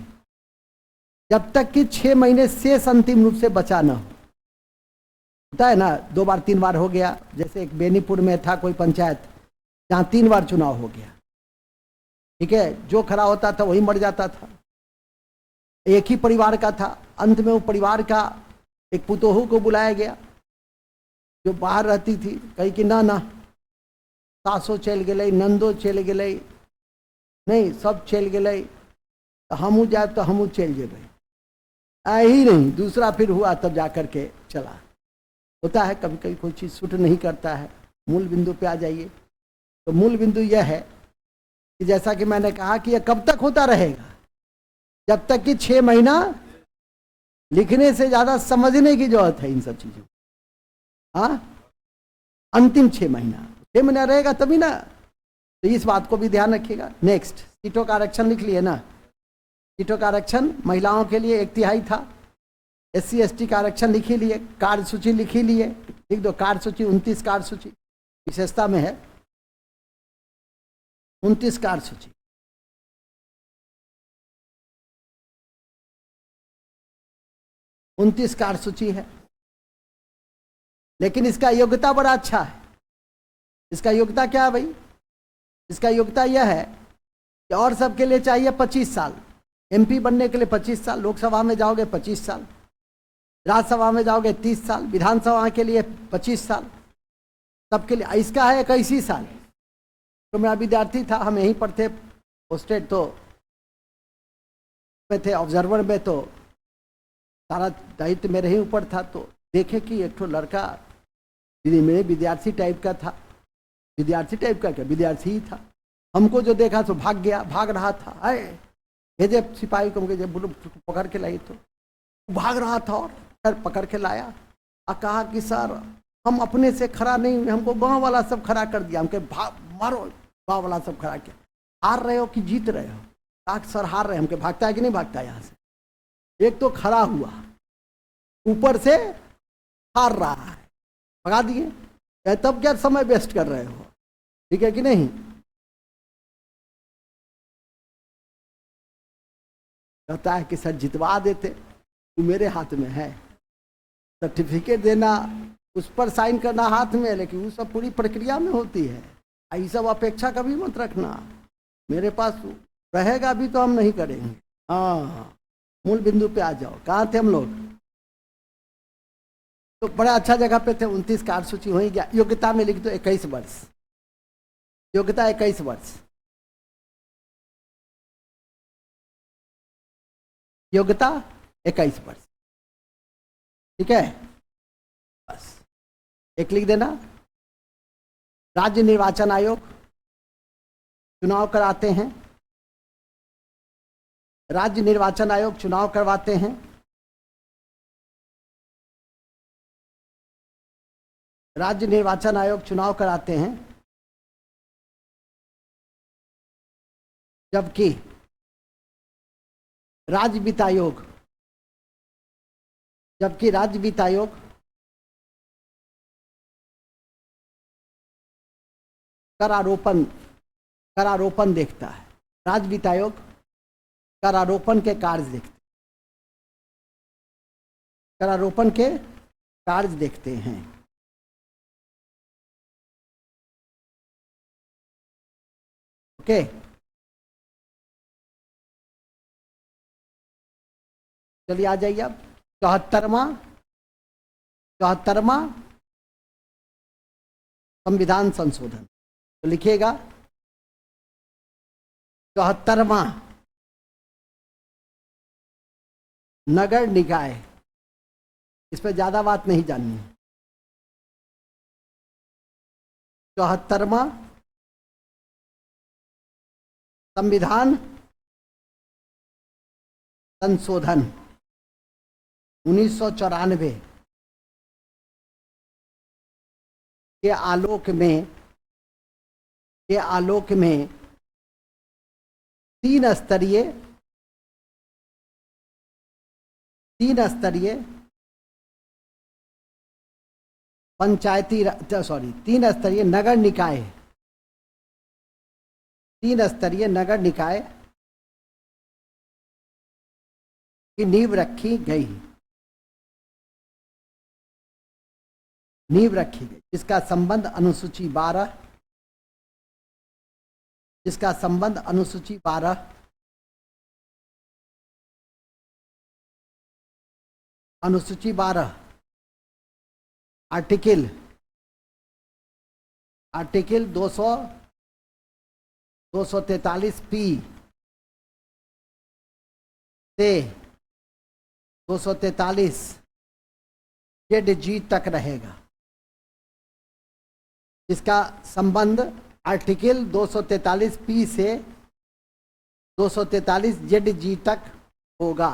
जब तक कि 6 महीने शेष अंतिम रूप से बचा ना हो। होता है ना, 2 बार 3 बार हो गया। जैसे एक बेनीपुर में था कोई पंचायत जहां 3 बार चुनाव हो गया, ठीक है, जो खड़ा होता था वही मर जाता था। एक ही परिवार का था, अंत में वो परिवार का एक पुतोहू को बुलाया गया जो बाहर रहती थी, कही कि ना ना सासो चल गए, नंदो चल गए, नहीं सब चल गए, तो हमू जाए तो हमू चल जेबे। ही नहीं, दूसरा फिर हुआ तब जा करके चला। होता है कभी कभी कोई चीज़ सूट नहीं करता है। मूल बिंदु पे आ जाइए। तो मूल बिंदु यह है कि जैसा कि मैंने कहा कि यह कब तक होता रहेगा? जब तक कि 6 महीना, लिखने से ज्यादा समझने की जरूरत है इन सब चीजों। हाँ, अंतिम 6 महीना, 6 महीना रहेगा तभी ना, तो इस बात को भी ध्यान रखिएगा। नेक्स्ट, सीटों का आरक्षण लिख लिए ना। सीटों का आरक्षण महिलाओं के लिए 1/3 था। SC ST का आरक्षण लिख ही लिए। कार्य सूची लिख ही लिए, लिख दो कार्य सूची। 29 कार्य सूची विशेषता में है, 29 कार्य सूची। उनतीस कार्य सूची है, लेकिन इसका योग्यता बड़ा अच्छा है। इसका योग्यता क्या है भाई? इसका योग्यता यह है कि और सबके लिए चाहिए 25 साल। MP बनने के लिए 25 साल, लोकसभा में जाओगे 25 साल, राज्यसभा में जाओगे 30 साल, विधानसभा के लिए 25 साल, सबके लिए। इसका है 21 साल। तो मेरा विद्यार्थी था, हम यहीं पर थे पोस्टेड, तो में थे ऑब्जर्वर में, तो सारा दायित्व मेरे ही ऊपर था। तो देखे कि एक तो लड़का मेरे विद्यार्थी टाइप का था। विद्यार्थी टाइप का क्या, विद्यार्थी ही था। हमको जो देखा तो भाग गया, भाग रहा था। आए भेजे सिपाही को, पकड़ के लाई, तो भाग रहा था और सर पकड़ के लाया और कहा कि सर हम अपने से खड़ा नहीं, हमको गांव वाला सब खड़ा कर दिया। हमके मारो, गांव वाला सब खड़ा किया। हार रहे हो कि जीत रहे हो? कहा सर हार रहे। हमके भागता है कि नहीं भागता है यहाँ से? एक तो खड़ा हुआ, ऊपर से हार रहा है, भगा दिए। तब क्या समय वेस्ट कर रहे हो? ठीक है कि नहीं? कहता है कि सर जितवा देते, तू मेरे हाथ में है। सर्टिफिकेट देना, उस पर साइन करना हाथ में है, लेकिन वो सब पूरी प्रक्रिया में होती है। ये सब अपेक्षा कभी मत रखना, मेरे पास रहेगा भी तो हम नहीं करेंगे। हाँ, मूल बिंदु पे आ जाओ। कहाँ थे हम लोग? तो बड़ा अच्छा जगह पे थे। 29 कार्य सूची हो ही गया। योग्यता में लिख दो 21 वर्ष। योग्यता 21 वर्ष। योग्यता 21 वर्ष, ठीक है। बस एक लिख देना। राज्य निर्वाचन आयोग चुनाव कराते हैं। राज्य निर्वाचन आयोग चुनाव करवाते हैं। राज्य निर्वाचन आयोग चुनाव कराते हैं, जबकि राज्य वित्त आयोग करारोपण देखता है। राज्य वित्त आयोग करारोपण के कार्य देखते, करारोपण के कार्य देखते हैं। ओके, चलिए आ जाइए अब 74वां संविधान संशोधन। तो लिखिएगा 74वां नगर निकाय। इस पर ज्यादा बात नहीं जाननी। 74वां संविधान संशोधन 1994 के आलोक में 3 स्तरीय नगर निकाय तीन स्तरीय नगर निकाय की नींव रखी गई। नींव रखी गई जिसका संबंध अनुसूची 12, जिसका संबंध अनुसूची 12 अनुसूची 12 आर्टिकल 243 से 243 ZG तक रहेगा। इसका संबंध आर्टिकल 243 से 243 ZG तक होगा।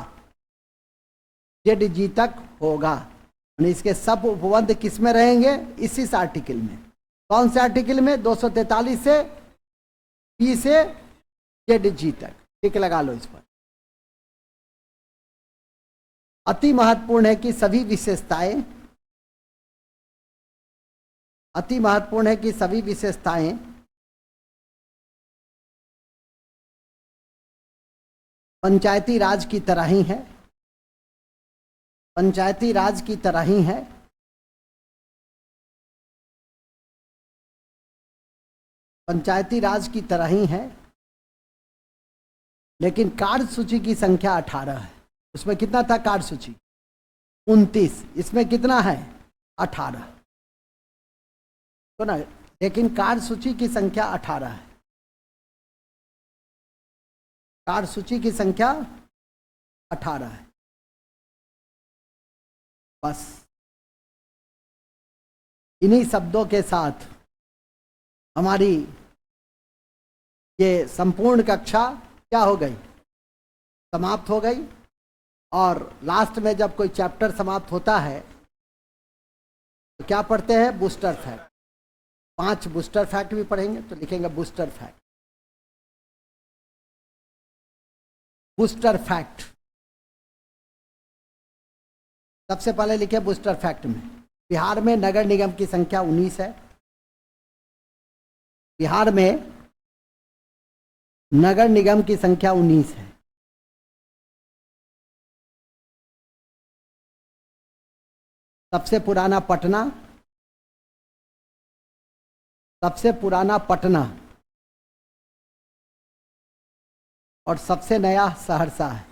ZG तक होगा। इसके सब उपबंध किस में रहेंगे? इसी आर्टिकल में। कौन से आर्टिकल में? 243 से P से ZG तक। टिक लगा लो इस पर। अति महत्वपूर्ण है कि सभी विशेषताएं, अति महत्वपूर्ण है कि सभी विशेषताएं पंचायती राज की तरह ही है, पंचायती राज की तरह ही है। पंचायती राज की तरह ही है, लेकिन कार्यसूची की संख्या 18 है। उसमें कितना था कार्यसूची? 29। इसमें कितना है? 18। तो ना, लेकिन कार्यसूची की संख्या 18 है। कार्यसूची की संख्या 18 है। बस इन्हीं शब्दों के साथ हमारी ये संपूर्ण कक्षा क्या हो गई? समाप्त हो गई। और लास्ट में जब कोई चैप्टर समाप्त होता है तो क्या पढ़ते हैं? Booster fact. 5 बूस्टर फैक्ट भी पढ़ेंगे तो लिखेंगे बूस्टर फैक्ट। बूस्टर फैक्ट सबसे पहले लिखे बूस्टर फैक्ट में, बिहार में नगर निगम की संख्या 19 है। बिहार में नगर निगम की संख्या 19 है। सबसे पुराना पटना, सबसे पुराना पटना और सबसे नया सहरसा है।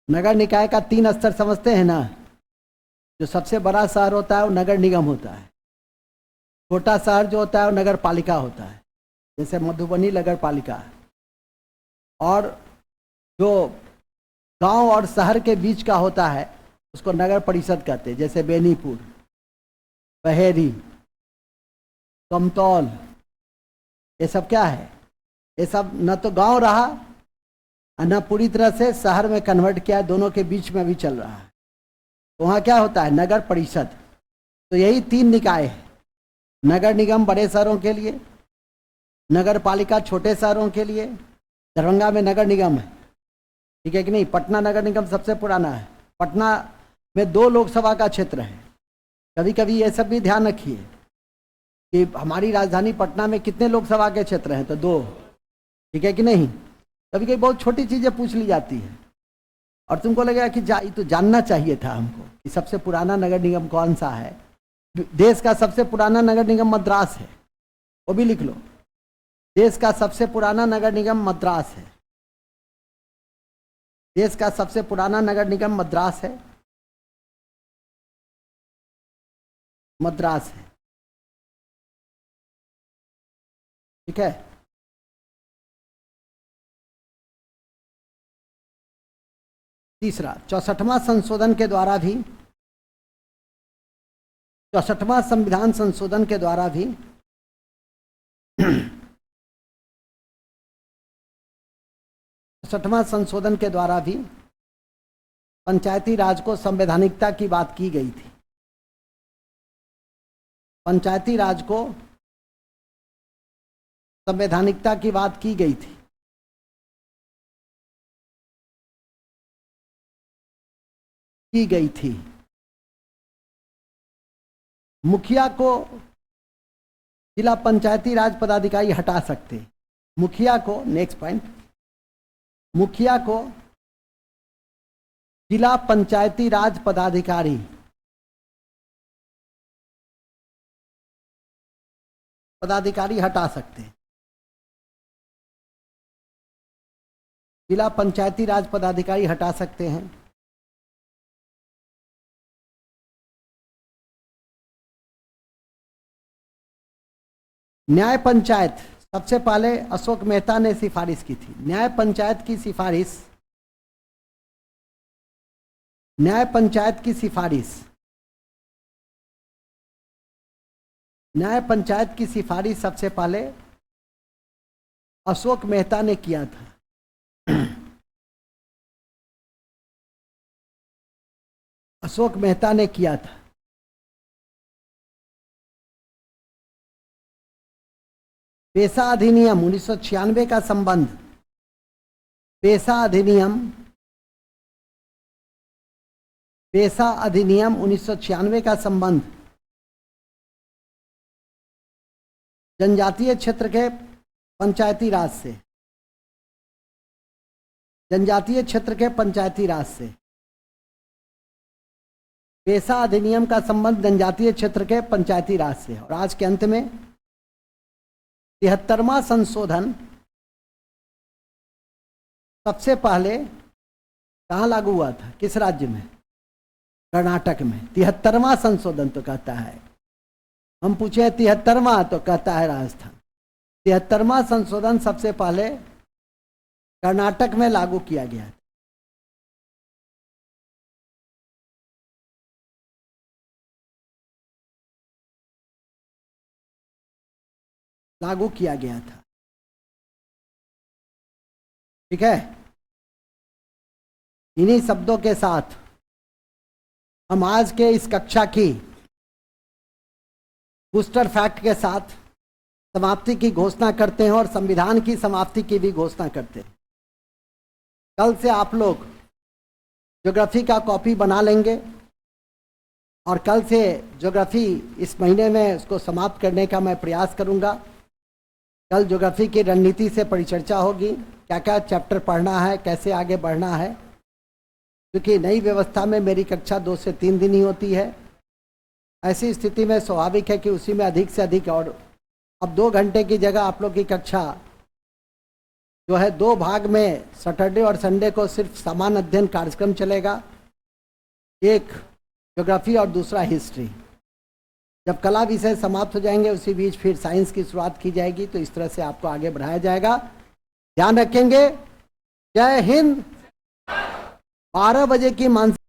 नगर निकाय का 3 स्तर समझते हैं ना? जो सबसे बड़ा शहर होता है वो नगर निगम होता है। छोटा शहर जो होता है वो नगर पालिका होता है, जैसे मधुबनी नगर पालिका है। और जो गांव और शहर के बीच का होता है उसको नगर परिषद कहते हैं, जैसे बेनीपुर, बहेरी, कमतौल। ये सब क्या है? ये सब न तो गांव रहा और न पूरी तरह से शहर में कन्वर्ट किया, दोनों के बीच में भी चल रहा है। तो वहाँ क्या होता है? नगर परिषद। तो यही 3 निकाय है। नगर निगम बड़े शहरों के लिए, नगर पालिका छोटे शहरों के लिए। दरभंगा में नगर निगम है, ठीक है कि नहीं? पटना नगर निगम सबसे पुराना है। पटना में 2 लोकसभा का क्षेत्र है। कभी कभी ये सब भी ध्यान रखिए कि हमारी राजधानी पटना में कितने लोकसभा के क्षेत्र हैं? तो 2, ठीक है कि नहीं? कभी कभी बहुत छोटी चीजें पूछ ली जाती है और तुमको लगेगा कि तो जानना चाहिए था हमको कि सबसे पुराना नगर निगम कौन सा है। देश का सबसे पुराना नगर निगम मद्रास है, वो भी लिख लो। देश का सबसे पुराना नगर निगम मद्रास है। देश का सबसे पुराना नगर निगम मद्रास है, मद्रास है, ठीक है? तीसरा, 64वां संशोधन के द्वारा भी, 64वां संविधान संशोधन के द्वारा भी 64वां संशोधन के द्वारा भी पंचायती राज को संवैधानिकता की बात की गई थी। पंचायती राज को संवैधानिकता की बात की गई थी। मुखिया को जिला पंचायती राज पदाधिकारी हटा सकते हैं। मुखिया को, नेक्स्ट पॉइंट, मुखिया को जिला पंचायती राज पदाधिकारी हटा सकते हैं। जिला पंचायती राज पदाधिकारी हटा सकते हैं। न्याय पंचायत, सबसे पहले अशोक मेहता ने सिफारिश की थी। न्याय पंचायत की सिफारिश, न्याय पंचायत की सिफारिश, न्याय पंचायत की सिफारिश सबसे पहले अशोक मेहता ने किया था। अशोक मेहता ने किया था। पेशा अधिनियम 1996 का संबंध, पेशा अधिनियम 1996 का संबंध जनजातीय क्षेत्र के पंचायती राज से, जनजातीय क्षेत्र के पंचायती राज से। पेशा अधिनियम का संबंध जनजातीय क्षेत्र के पंचायती राज से। और आज के अंत में 73वां संशोधन सबसे पहले कहाँ लागू हुआ था, किस राज्य में? कर्नाटक में। 73वां संशोधन तो कहता है, हम पूछे 73वां तो कहता है राजस्थान। 73वां संशोधन सबसे पहले कर्नाटक में लागू किया गया था। लागू किया गया था, ठीक है। इन्हीं शब्दों के साथ हम आज के इस कक्षा की बूस्टर फैक्ट के साथ समाप्ति की घोषणा करते हैं और संविधान की समाप्ति की भी घोषणा करते हैं। कल से आप लोग ज्योग्राफी का कॉपी बना लेंगे और कल से ज्योग्राफी इस महीने में उसको समाप्त करने का मैं प्रयास करूंगा। कल ज्योग्राफी की रणनीति से परिचर्चा होगी, क्या क्या चैप्टर पढ़ना है, कैसे आगे बढ़ना है, क्योंकि नई व्यवस्था में मेरी कक्षा 2 से 3 दिन ही होती है। ऐसी स्थिति में स्वाभाविक है कि उसी में अधिक से अधिक, और अब 2 घंटे की जगह आप लोग की कक्षा जो है 2 भाग में, सैटरडे और संडे को सिर्फ सामान्य अध्ययन कार्यक्रम चलेगा, एक ज्योग्राफी और दूसरा हिस्ट्री। जब कला विषय समाप्त हो जाएंगे उसी बीच फिर साइंस की शुरुआत की जाएगी। तो इस तरह से आपको आगे बढ़ाया जाएगा, ध्यान रखेंगे। जय हिंद। 12 बजे की मानसिक